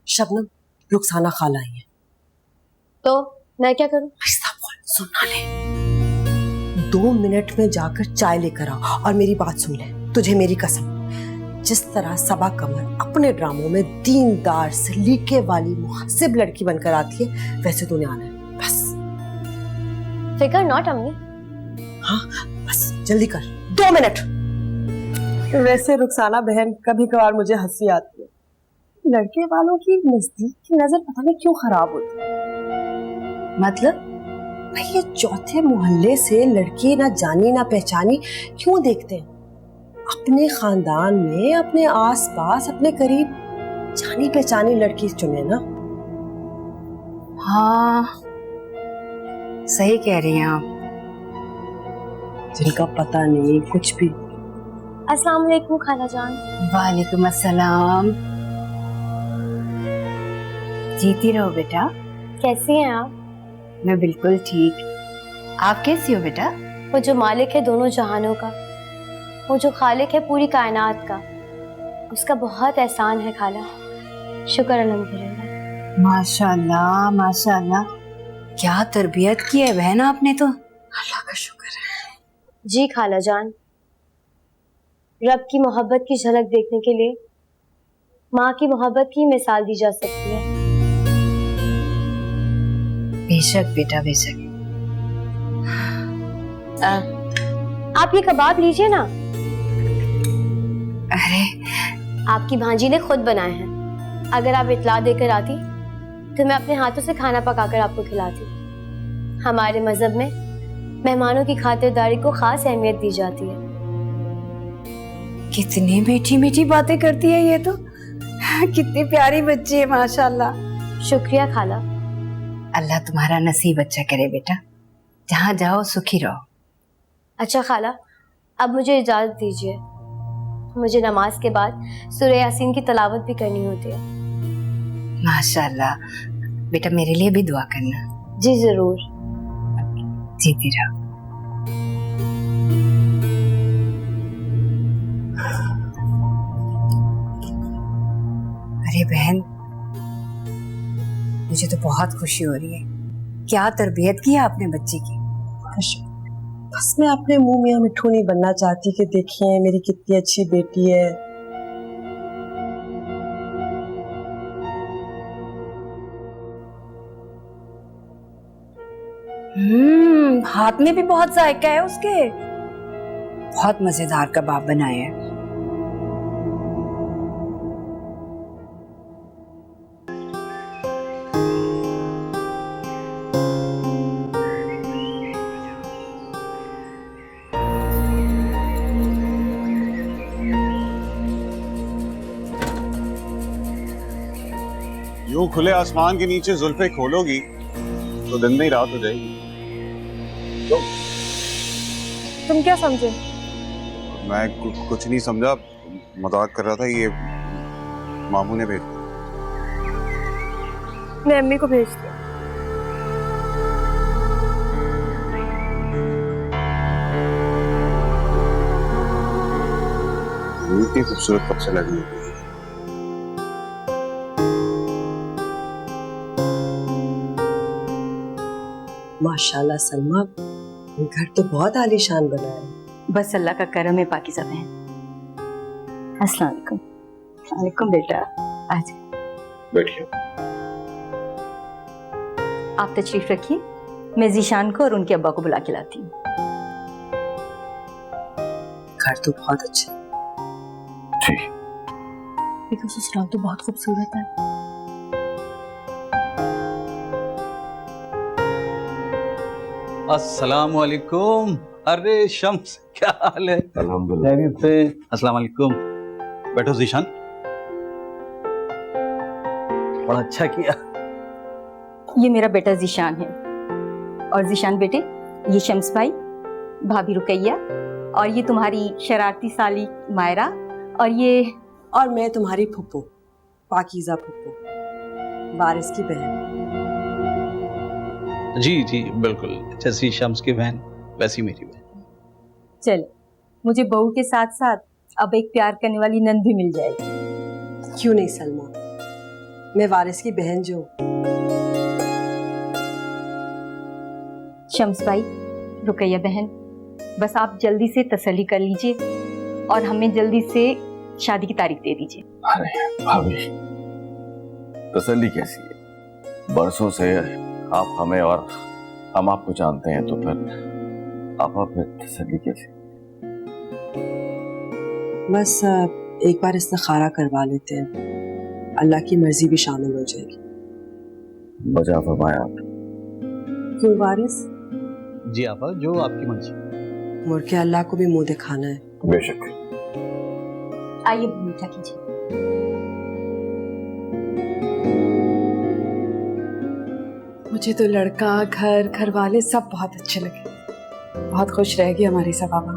शबनम, रुखसाना खाला आई है। तो मैं क्या करूं? आहिस्ता बोल, सुनना ले। 2 मिनट में जाकर चाय लेकर आओ और मेरी बात सुन ले। तुझे मेरी कसम, जिस तरह सबा कमर अपने ड्रामों में दीनदार सलीके वाली मुहस्सिब लड़की बनकर आती है, वैसे तूने आना है। बस फिकर नॉट अम्मी। हाँ बस जल्दी कर, 2 मिनट। वैसे रुखसाना बहन, कभी कभार मुझे हंसी आती है। लड़के वालों की नजदीक की नजर पता नहीं क्यों खराब होती है। मतलब भाई ये चौथे मोहल्ले से लड़की ना जानी ना पहचानी क्यों देखते हैं? अपने खानदान में, अपने आसपास, अपने करीब जानी पहचानी लड़की चुने ना। हाँ सही कह रही हैं आप। जिनका पता नहीं कुछ भी। अस्सलाम वालेकुम खाला जान। वालेकुम अस्सलाम। जीती रहो बेटा। कैसी हैं आप? मैं बिल्कुल ठीक। आप कैसी हो बेटा? वो जो मालिक है दोनों जहानों का, वो जो खालिक है पूरी कायनात का, उसका बहुत एहसान है खाला। शुक्र अल्हम्दुलिल्लाह। माशाल्लाह माशाल्लाह, क्या तरबियत की है बहन आपने तो। अल्लाह का शुक्र है। जी खाला जान, रब की मोहब्बत की झलक देखने के लिए माँ की मोहब्बत की मिसाल दी जा सकती है। बेशक बेटा बेशक। आप ये कबाब लीजिए ना। अरे आपकी भांजी ने खुद बनाए हैं। अगर आप इतला देकर आती तो मैं अपने हाथों से खाना पकाकर आपको खिलाती। हमारे मजहब में मेहमानों की खातिरदारी को खास अहमियत दी जाती है। कितनी मीठी मीठी बातें करती है ये तो। कितनी प्यारी बच्ची है माशाल्लाह। शुक्रिया खाला। अल्लाह तुम्हारा नसीब अच्छा करे बेटा, जहाँ जाओ सुखी रहो। अच्छा खाला, अब मुझे इजाजत दीजिए। मुझे नमाज के बाद सूरह यासीन की तलावत भी करनी होती है। माशाल्लाह बेटा, मेरे लिए भी दुआ करना। जी जरूर। जीती रहो। अरे बहन, मुझे तो बहुत खुशी हो रही है। क्या तरबियत की है आपने बच्ची की। बस मैं अपने मुंह में मिठू नहीं बनना चाहती कि देखिए मेरी कितनी अच्छी बेटी है। हाथ में भी बहुत जायका है उसके। बहुत मजेदार कबाब बनाए हैं। यूं खुले आसमान के नीचे जुल्फे खोलोगी तो दिन नहीं रात हो जाएगी। तुम क्या समझे? मैं कुछ नहीं समझा, मजाक कर रहा था। ये मामू ने भेज, मैं अम्मी को भेज दिया। इतनी खूबसूरत कब से लगी है? माशाल्लाह सलमा, घर तो बहुत आलीशान बना है। बस अल्लाह का करम है पाकिज़ा बहन। अस्सलाम वालेकुम। वालेकुम बेटा, आज बैठिए। आप तशरीफ रखिए, मैं जीशान को और उनके अब्बा को बुला के लाती हूँ। घर तो बहुत अच्छा ठीक। देखो ससुराल तो बहुत खूबसूरत है। अस्सलाम वालेकुम। अरे शम्स, क्या हाल है? अल्हम्दुलिल्लाह। खैरियत से? अस्सलाम वालेकुम। बैठो जीशान। बड़ा अच्छा किया। ये मेरा बेटा जीशान है, और जीशान बेटे ये शम्स भाई, भाभी रुकैया, और ये तुम्हारी शरारती साली मायरा, और मैं तुम्हारी फुप्पो पाकीज़ा फुप्पो, वारिस की बहन। जी जी बिल्कुल, जैसी शम्स की बहन वैसी मेरी बहन। चलो, मुझे बहू के साथ साथ अब एक प्यार करने वाली नंद भी मिल जाएगी। क्यों नहीं सलमा, मैं वारिस की बहन जो। शम्स भाई, रुकैया बहन, बस आप जल्दी से तसल्ली कर लीजिए और हमें जल्दी से शादी की तारीख दे दीजिए। अरे भाभी, तसल्ली कैसी है? बरसों से आप हमें और हम आपको जानते हैं, तो फिर आप फिर तसल्ली कैसी? बस एक बार इस्तिखारा करवा लेते हैं, अल्लाह की मर्जी भी शामिल हो जाएगी। बजा फरमाया आप। क्यों वारिस? जी आपा, जो आपकी मर्जी। मुड़ के अल्लाह को भी मुंह दिखाना है। बेशक। आइए मीठा कीजिए। मुझे तो लड़का, घर वाले सब बहुत अच्छे लगे। बहुत खुश रहेगी हमारी सबाबा।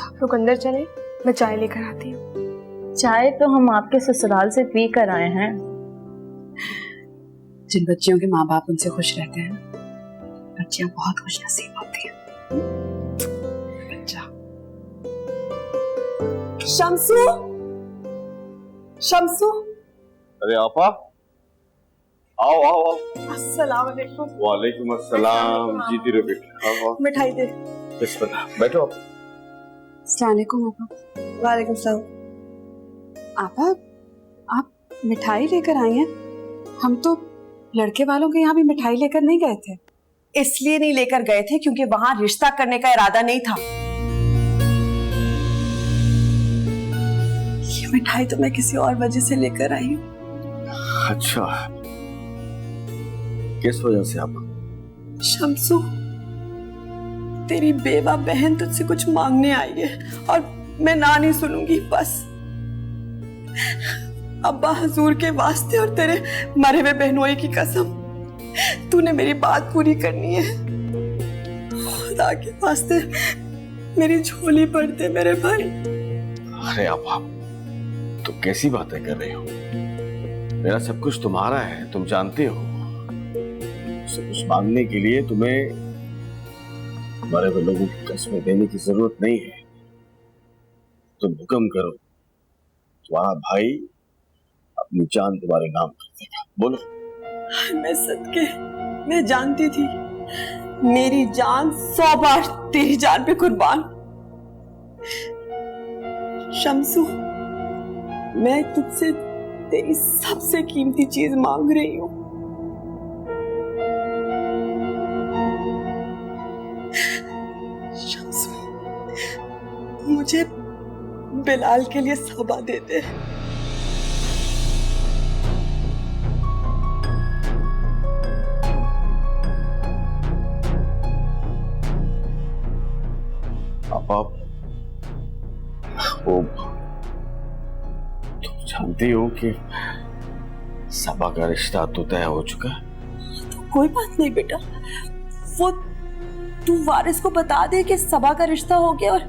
आप लोग अंदर चले, मैं चाय लेकर आती हूँ। चाय तो हम आपके ससुराल से पी कर आए हैं। जिन बच्चियों के माँ बाप उनसे खुश रहते हैं, बच्चियां बहुत खुश नसीब होती हैं। बच्चा शम्सू, शम्सू, अरे आपा, आओ आओ आओ। अस्सलाम वालेकुम। वालेकुम अस्सलाम। जीती रहो बेटी। आओ आओ। मिठाई दे। बिस्मिल्लाह, बैठो आप। अस्सलाम वालेकुम आपा। वालेकुम सलाम। आपा, आप मिठाई लेकर आई हैं? हम तो लड़के वालों के यहाँ भी मिठाई लेकर नहीं गए थे। इसलिए नहीं लेकर गए थे क्योंकि वहां रिश्ता करने का इरादा नहीं था। ये मिठाई तो मैं किसी और वजह से लेकर आई हूँ। अच्छा, किस वजह से आप? शम्सू, तेरी बेवा बहन तुझसे कुछ मांगने आई है और मैं ना नहीं सुनूंगी। बस अब्बा हजूर के वास्ते और तेरे मरे हुए बहनोई की कसम, तूने मेरी बात पूरी करनी है। खुदा के वास्ते मेरी झोली भर दे मेरे भाई। अरे आप तो कैसी बातें कर रहे हो? मेरा सब कुछ तुम्हारा है, तुम जानते हो। सब कुछ मांगने के लिए तुम्हें मरे हुए लोगों की कसमें देने की जरूरत नहीं है। तुम हुक्म करो, तुम्हारा भाई अपनी जान तुम्हारे नाम कर देगा। बोलो। मैं सदके, मैं जानती थी मेरी जान 100 बार तेरी जान पे कुर्बान। शम्सू, मैं तुझसे तेरी सबसे कीमती चीज मांग रही हूँ। शम्सू, मुझे बिलाल के लिए सबा दे दे। आप वो तुम जानती हो कि सबा का रिश्ता तो तय हो चुका है। तो कोई बात नहीं बेटा, वो तू वारिस को बता दे कि सबा का रिश्ता हो गया और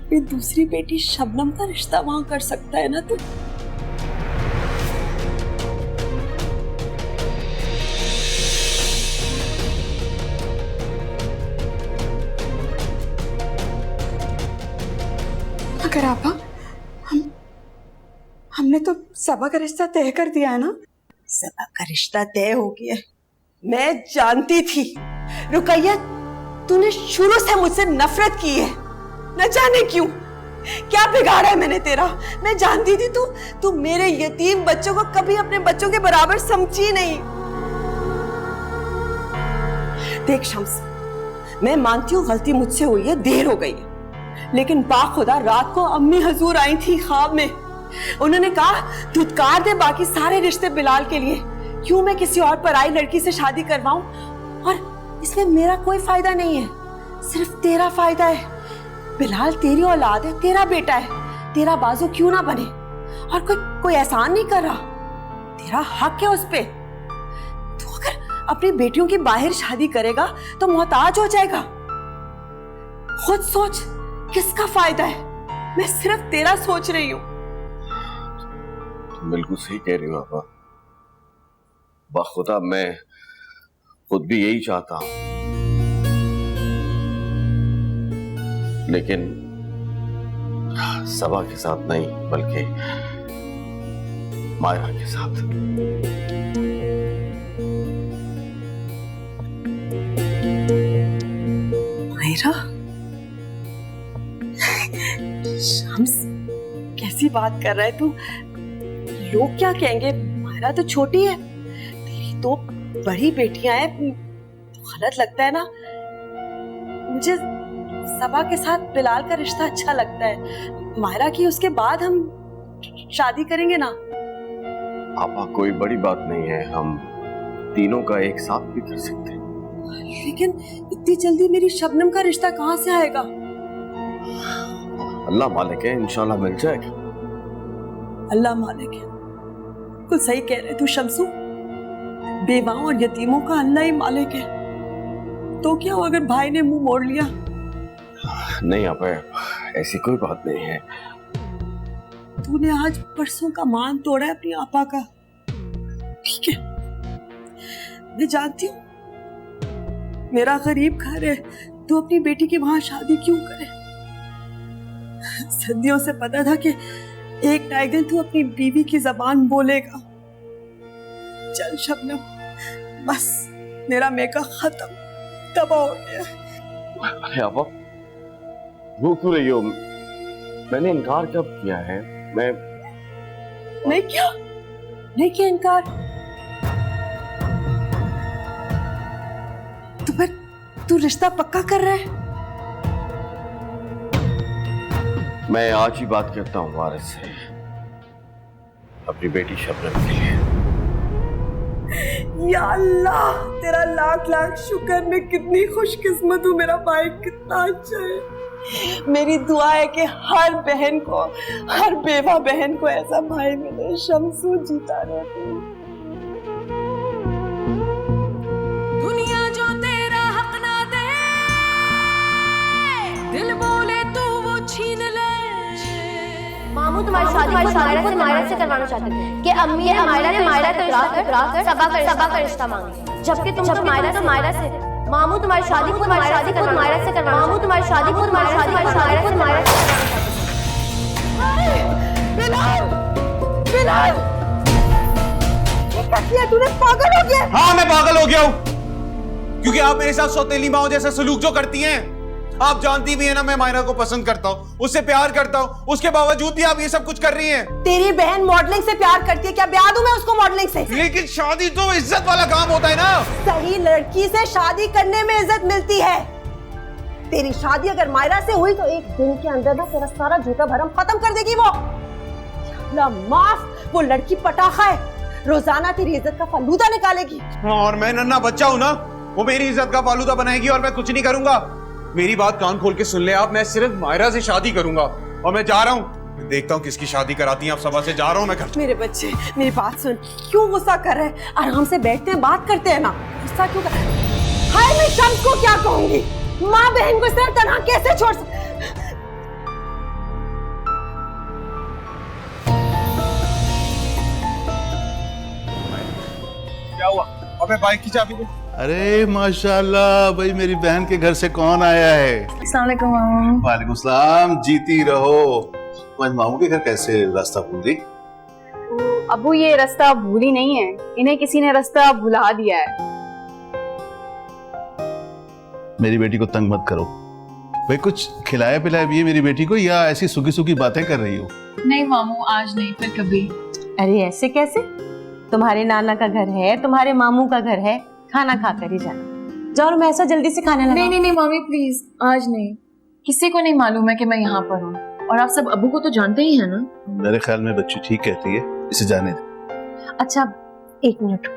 अपनी दूसरी बेटी शबनम का रिश्ता वहां कर सकता है ना तू। मगर आपा, हमने तो सबा का रिश्ता तय कर दिया है ना। सबा का रिश्ता तय हो गया। मैं जानती थी रुकैया, तूने शुरू से मुझसे नफरत की है, न जाने क्यों। क्या बिगाड़ा है मैंने तेरा? मैं जानती थी तू मेरे यतीम बच्चों को कभी अपने बच्चों के बराबर समझी नहीं। देख शम्स, मैं मानती हूँ गलती मुझसे हुई है, देर हो गई है, लेकिन बाखुदा रात को अम्मी हजूर आई थी ख्वाब में। उन्होंने कहा धुतकार दे बाकी सारे रिश्ते बिलाल के लिए, क्यों मैं किसी और पराई लड़की से शादी करवाऊं? और इसमें मेरा कोई फायदा नहीं है, सिर्फ तेरा फायदा है। बिलाल तेरी औलाद है, तेरा बेटा है, तेरा बाजू क्यों ना बने? और कोई एहसान नहीं कर रहा, तेरा हक है उस पे। तू अगर अपनी बेटियों की बाहर शादी करेगा तो मोहताज हो जाएगा। खुद सोच, किसका फायदा है? मैं सिर्फ तेरा सोच रही हूँ। तुम बिल्कुल सही कह रही हो आपा। बाखुदा मैं खुद भी यही चाहता हूं, लेकिन सबा के साथ नहीं बल्कि मायरा के साथ। मायरा? शम्स, कैसी बात कर रहा है तू? लोग क्या कहेंगे? मायरा तो छोटी है, तेरी दो बड़ी बेटियां हैं, गलत लगता है ना? मुझे सबा के साथ बिलाल का रिश्ता अच्छा लगता है। मायरा की उसके बाद हम शादी करेंगे ना। आपा कोई बड़ी बात नहीं है, हम तीनों का एक साथ भी कर सकते हैं। लेकिन इतनी जल्दी मेरी शबनम का रिश्ता कहाँ से आएगा? अल्लाह मालिक है, इंशाल्लाह मिल जाएगा। अल्लाह मालिक है, कुछ सही कह रहे तू शम्सू। बेवाओं और यतीमों का अल्लाह ही मालिक है। तो क्या हो अगर भाई ने मुंह मोड़ लिया? नहीं आपा, ऐसी कोई बात नहीं है। तूने आज परसों का मान तोड़ा है अपनी आपा का, ठीक है? मैं जानती हूँ मेरा गरीब घर है, तू अपनी बेटी की वहां शादी क्यों करे? सदियों से पता था कि एक ना एक दिन तू अपनी बीवी की जबान बोलेगा। चल शबनम, बस मेरा मेका खत्म, तबाह हो गया। अरे आपा वो क्यों रही हो? मैंने इनकार कब किया है? मैं नहीं किया इनकार। तो फिर तू रिश्ता पक्का कर रहा है? मैं आज ही बात करता हूँ वारिस से, अपनी बेटी शबनम के लिए। या अल्लाह, तेरा लाख लाख शुक्र। मैं कितनी खुशकिस्मत हूँ, मेरा भाई कितना अच्छा है। मेरी दुआ है कि हर बहन को, हर बेवा बहन को ऐसा भाई मिले। शम्सू जीता रहे तू। दुनिया जो तेरा हक ना दे, दिल बोले तू वो छीन ले। मामू तुम्हारी शादी मायरा से करवाना चाहते थे कि अम्मी ने मायरा का रिश्ता कर सबा का रिश्ता मांगा, जबकि तुम तो मायरा से। मामू तुम्हारी शादी खुद मायरा से करवाना चाहते थे। मामू तुम्हारी शादी खुद मायरा से करवाना चाहते थे। बिलाल, ये क्या किया तूने? पागल हो गया? हाँ मैं पागल हो गया हूँ, क्योंकि आप मेरे साथ सौतेली माओ जैसा सलूक जो करती हैं। आप जानती भी है ना मैं मायरा को पसंद करता हूँ, उससे प्यार करता हूँ, उसके बावजूद भी आप ये सब कुछ कर रही हैं। तेरी बहन मॉडलिंग से प्यार करती है, क्या ब्याह दूं मैं उसको मॉडलिंग से? लेकिन शादी तो इज्जत वाला काम होता है ना। सही लड़की से शादी करने में इज्जत मिलती है। तेरी शादी अगर मायरा से हुई तो एक दिन के अंदर ना तेरा सारा जूता भरम खत्म कर देगी वो। अल्लाह माफ, वो लड़की पटाखा है, रोजाना तेरी इज्जत का फालूदा निकालेगी। और मैं नन्हा बच्चा हूँ ना, वो मेरी इज्जत का फालूदा बनाएगी और मैं कुछ नहीं करूंगा। मेरी बात कान खोल के सुन ले आप, मैं सिर्फ मायरा से शादी करूंगा और मैं जा रहा हूँ। देखता हूँ किसकी शादी कराती हैं आप सबा से। जा रहा हूँ मैं घर। मेरे बच्चे मेरी बात सुन, क्यों गुस्सा कर रहे हैं? आराम से बैठते हैं, बात करते हैं ना। गुस्सा क्यों कर? हाय, मैं शम्स को क्या कहूंगी? माँ बहन को इस तरह तनहा कैसे छोड़ क्या हुआ? अबे बाइक की चाबी दे। अरे माशाल्लाह भाई, मेरी बहन के घर से कौन आया है? अस्सलाम वालेकुम मामू। वालेकुम सलाम, जीती रहो। तुम्हारे मामू के घर कैसे रास्ता भूल गई? अबू ये रास्ता भूली नहीं है, इन्हें किसी ने रास्ता भुला दिया है। मेरी बेटी को तंग मत करो भाई, कुछ खिलाया पिलाया भी है मेरी बेटी को, या ऐसी सूखी सूखी बातें कर रही हो? नहीं मामू, आज नहीं, फिर कभी। अरे ऐसे कैसे? तुम्हारे नाना का घर है, तुम्हारे मामू का घर है, खाना खा कर ही जाना। जाओ मैं ऐसा जल्दी से खाने लगा। नहीं नहीं नहीं मामी प्लीज, आज नहीं। किसी को नहीं मालूम है कि मैं यहाँ पर हूँ, और आप सब अबू को तो जानते ही हैं ना। मेरे ख्याल में बच्ची ठीक कहती है, इसे जाने दे। अच्छा 1 मिनट।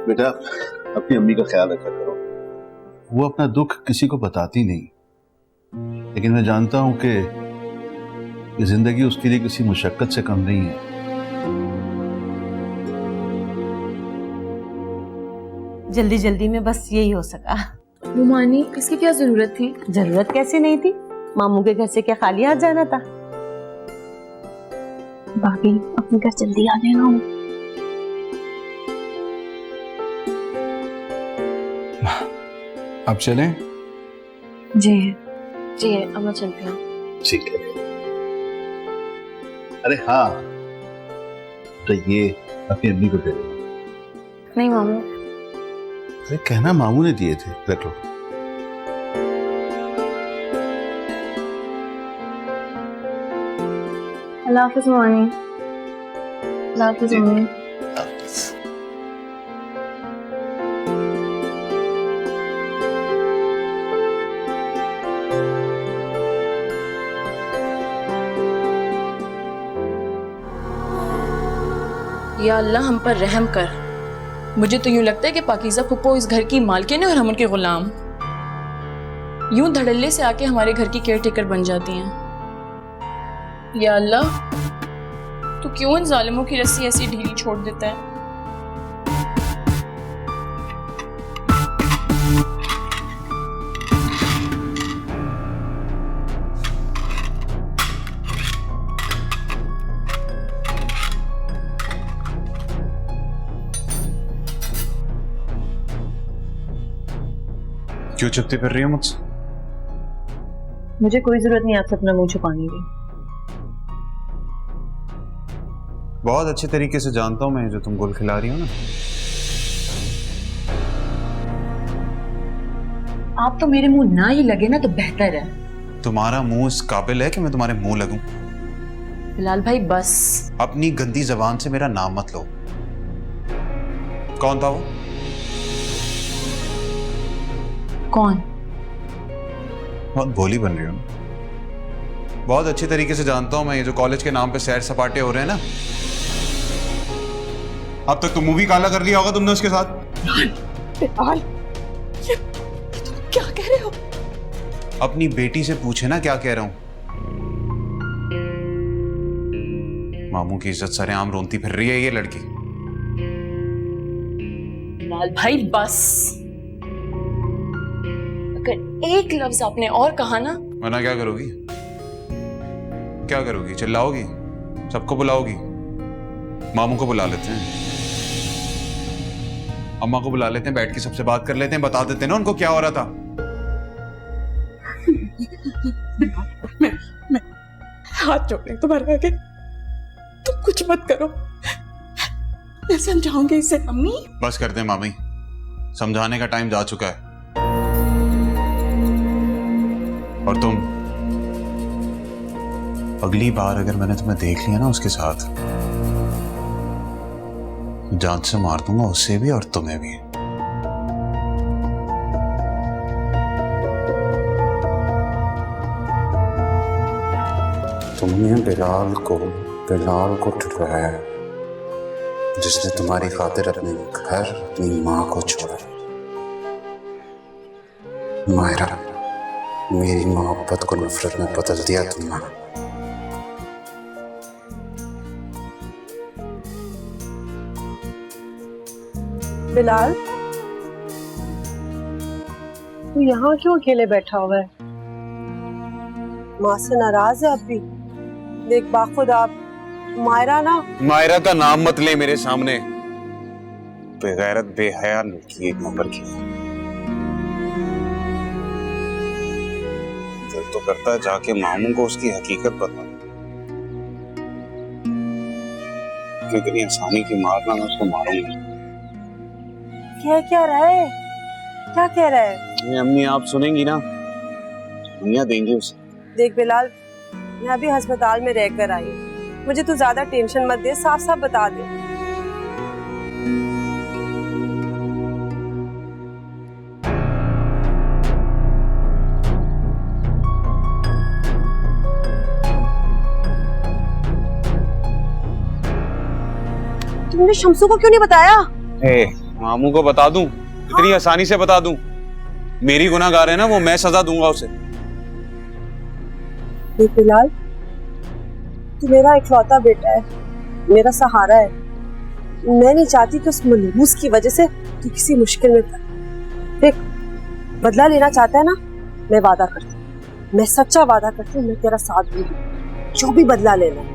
बेटा अपनी अम्मी का ख्याल रखा करो, वो अपना दुख किसी को बताती नहीं, लेकिन मैं जानता हूं कि ये जिंदगी उसके लिए किसी मुशक्कत से कम नहीं है। जल्दी जल्दी में बस यही हो सका। मुमानी, इसकी क्या जरूरत थी? जरूरत कैसे नहीं थी? मामू के घर से क्या खाली हाथ जाना था? भाभी अपने घर जल्दी आ गए हम। अब चलें? जी जी अब मैं चलती हूँ। ठीक है। अरे हाँ, तो ये अपनी अम्मी को दे दो। नहीं मामू। अरे कहना मामू ने दिए थे, रख लो। अल्लाह हाफिज़ मानी। अल्लाह हाफिज़ मानी। या अल्लाह हम पर रहम कर। मुझे तो यूं लगता है कि पाकीज़ा फुप्पो इस घर की मालकिन है और हम उनके गुलाम। यूं धड़ल्ले से आके हमारे घर की केयर टेकर बन जाती हैं। या अल्लाह, तू क्यों इन जालिमों की रस्सी ऐसी ढीली छोड़ देता है? क्यों चुपती फिर रही हो मुझसे? मुझे कोई जरूरत नहीं आपसे अपना मुंह छुपाने की। बहुत अच्छे तरीके से जानता हूं मैं जो तुम गुल खिला रही हो ना। आप तो मेरे मुंह ना ही लगे ना तो बेहतर है। तुम्हारा मुंह इस काबिल है कि मैं तुम्हारे मुंह लगूं? बिलाल भाई बस। अपनी गंदी जबान से मेरा नाम मत लो। कौन था वो? कौन? बहुत भोली बन रही हो। बहुत अच्छी तरीके से जानता हूं मैं, ये जो कॉलेज के नाम पे सैर सपाटे हो रहे हैं ना, अब तक तो मुंह भी काला कर लिया होगा तुमने उसके साथ। बिलाल, ये तुम क्या कह रहे हो? अपनी बेटी से पूछे ना क्या कह रहा हूं। मामू की इज्जत सरेआम रोनती फिर रही है ये लड़की। बिलाल भाई बस। अगर एक लफ्ज आपने और कहा ना। वरना क्या करोगी? क्या करोगी? चिल्लाओगी? सबको बुलाओगी? मामू को बुला लेते हैं, अम्मा को बुला लेते हैं, बैठ के सबसे बात कर लेते हैं, बता देते हैं ना उनको क्या हो रहा था। मैं हाथ जोड़े तुम्हारे आगे, तुम कुछ मत करो, मैं समझाऊंगी इसे। अम्मी बस कर दे मामी, समझाने का टाइम जा चुका है। और तुम अगली बार अगर मैंने तुम्हें देख लिया ना उसके साथ, जान से मार दूंगा उससे भी और तुम्हें भी। तुमने बिलाल को ठुकराया जिसने तुम्हारी खातिर अपने घर, अपनी माँ को छोड़ा। मायरा, मेरी मोहब्बत को नफरत में बदल दिया तुमने। बिलाल, तू यहाँ क्यों अकेले बैठा हुआ है? माँ से नाराज है अब भी? देख बाखुदा, मायरा ना। मायरा का नाम मत ले मेरे सामने। बेगैरत बेहया लड़की एक नंबर की। दिल तो करता है जाके मामू को उसकी हकीकत बता, कि इतनी आसानी की मारना मैं उसको मारूंगा। क्या रहा है? क्या कह रहा है? ये अम्मी आप सुनेंगी ना, दुनिया देंगे उसे। देख बिलाल, मैं अभी अस्पताल में रहकर आई हूँ, मुझे तू ज्यादा टेंशन मत दे, साफ साफ बता दे। तुमने शम्सू को क्यों नहीं बताया? मामू को बता दूं? इतनी आसानी से बता दूं? मेरी गुनाहगार है ना वो, मैं सजा दूंगा उसे। बिलाल, तू मेरा इकलौता बेटा है, मेरा सहारा है। मैं नहीं चाहती कि उस मनहूस की वजह से तू किसी मुश्किल में पड़। देख, बदला लेना चाहता है ना, मैं वादा करती हूँ, मैं सच्चा वादा करती हूँ, मैं तेरा साथ दूंगी। जो भी बदला लेना है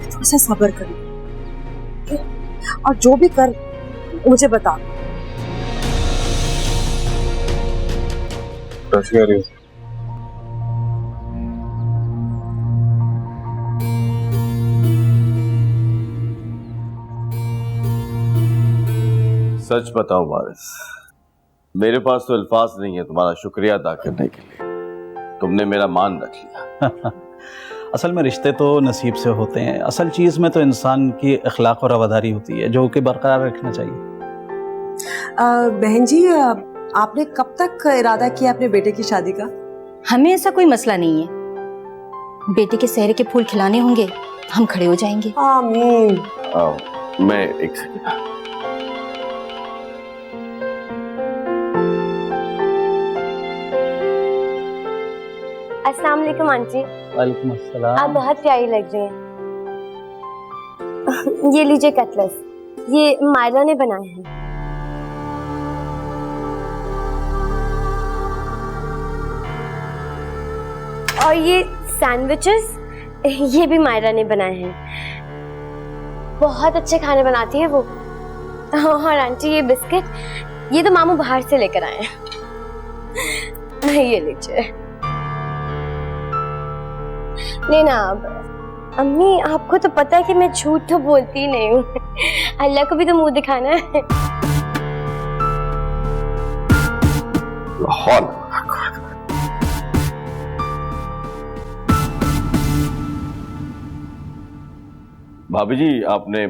थोड़ा सा सब्र कर, और जो भी कर मुझे बता। सच बताओ वारिस, मेरे पास तो अल्फाज नहीं है तुम्हारा शुक्रिया अदा करने के लिए। तुमने मेरा मान रख लिया। असल में रिश्ते तो नसीब से होते हैं, असल चीज़ में तो इंसान की अखलाक और रवादारी होती है जो कि बरकरार रखना चाहिए। बहन जी, आपने कब तक इरादा किया अपने बेटे की शादी का? हमें ऐसा कोई मसला नहीं है, बेटे के सेहरे के फूल खिलाने होंगे, हम खड़े हो जाएंगे। आमीन। मैं एक सेकंड। अस्सलाम वालेकुम आंटी। वालेकुम अस्सलाम। आप बहुत प्यारी लग रही हैं। ये लीजिए कटलेस, ये मायरा ने बनाए हैं। और ये सैंडविचेस, ये भी मायरा ने बनाए हैं। बहुत अच्छे खाने बनाती है वो। और आंटी ये बिस्किट, ये तो मामू बाहर से लेकर आए हैं। ये लीजिए। लेना अब। अम्मी, आपको तो पता है कि मैं झूठ तो बोलती ही नहीं हूँ। अल्लाह को भी तो मुंह दिखाना है। भाभी जी, आपने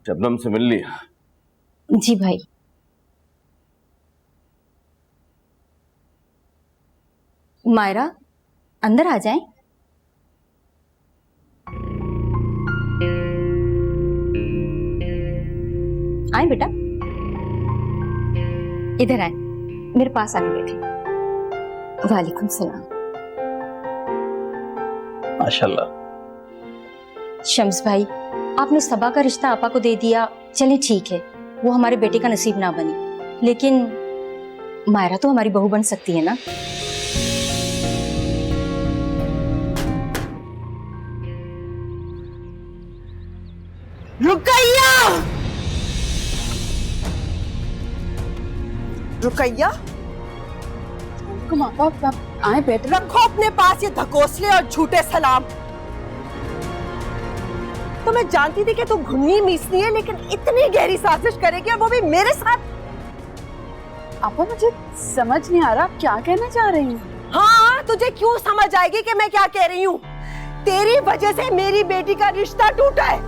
शबनम से मिल लिया? जी भाई। मायरा, अंदर आ जाएं। आए बेटा, इधर आए, मेरे पास आके बैठे। वालेकुम सलाम। माशाल्लाह। शम्स भाई, आपने सबा का रिश्ता आपा को दे दिया, चलें ठीक है, वो हमारे बेटे का नसीब ना बनी, लेकिन मायरा तो हमारी बहू बन सकती है ना। रुकैया! रुकैया, आए बेटे। रखो अपने पास ये धकोसले और झूठे सलाम। तो मैं जानती थी कि तू घुन्नी मीसनी है, लेकिन इतनी गहरी साजिश करेगी, और वो भी मेरे साथ। आपा, मुझे समझ नहीं आ रहा क्या कहना चाह रही हैं। हाँ, तुझे क्यों समझ आएगी कि मैं क्या कह रही हूँ? तेरी वजह से मेरी बेटी का रिश्ता टूटा है।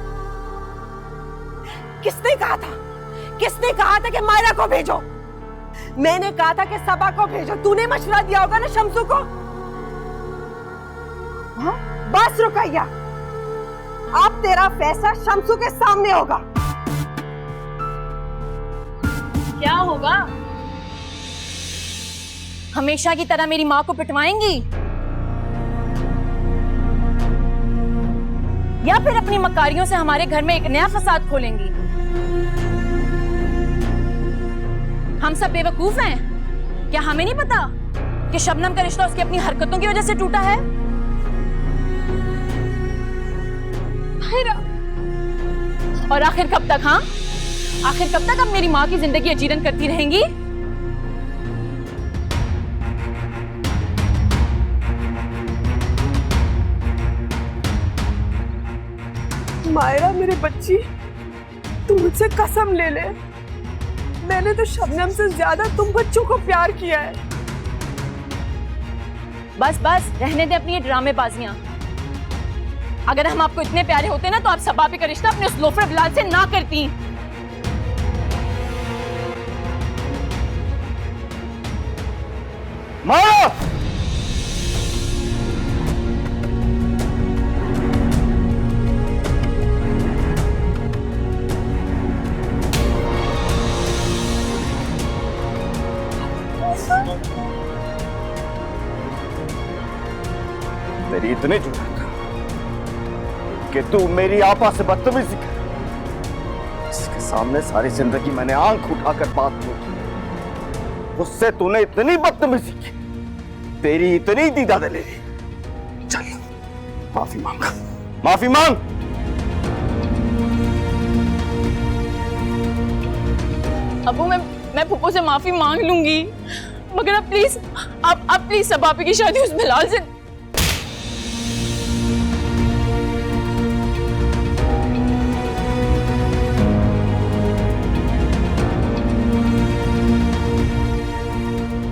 किसने कहा था? किसने कहा था कि मायरा को भेजो? मैंने कहा था कि सबा को भेजो। तूने मशवरा दिया होगा ना शम्सू को। हाँ? बस रुकैया, अब तेरा फैसला शम्सू के सामने होगा। क्या होगा? हमेशा की तरह मेरी माँ को पिटवाएंगी या फिर अपनी मकारियों से हमारे घर में एक नया फसाद खोलेंगी? हम सब बेवकूफ हैं? क्या हमें नहीं पता कि शबनम का रिश्ता उसकी अपनी हरकतों की वजह से टूटा है? और आखिर कब तक? हाँ, आखिर कब तक अब मेरी माँ की जिंदगी अजीरन करती रहेंगी? मायरा मेरे बच्ची, तू मुझसे कसम ले ले, मैंने तो शबनम से ज्यादा तुम बच्चों को प्यार किया है। बस बस रहने दे अपनी ये ड्रामेबाजियां। अगर हम आपको इतने प्यारे होते ना तो आप सबाबी का रिश्ता अपने उस लोफर बिलाल से ना करती। मारा! तेरी इतनी जुर्रत कि तू मेरी आपा से बदतमीजी कर, इसके सामने सारी जिंदगी मैंने आंख उठाकर बात नहीं की, उससे तूने इतनी बदतमीजी की, तेरी इतनी दीदा दलेरी। चल माफी मांग, माफी मांग। अबू मैं फूफो से माफी मांग लूंगी, मगर अब प्लीज आप प्लीज सबाबी की शादी उस बिलाल से।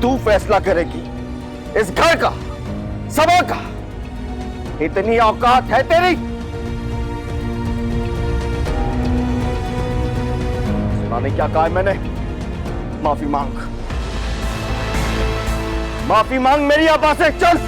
तू फैसला करेगी इस घर का, सभा का। इतनी औकात है तेरी? सुना नहीं क्या कहा है मैंने? माफी मांग, माफी मांग मेरी आपा से। चल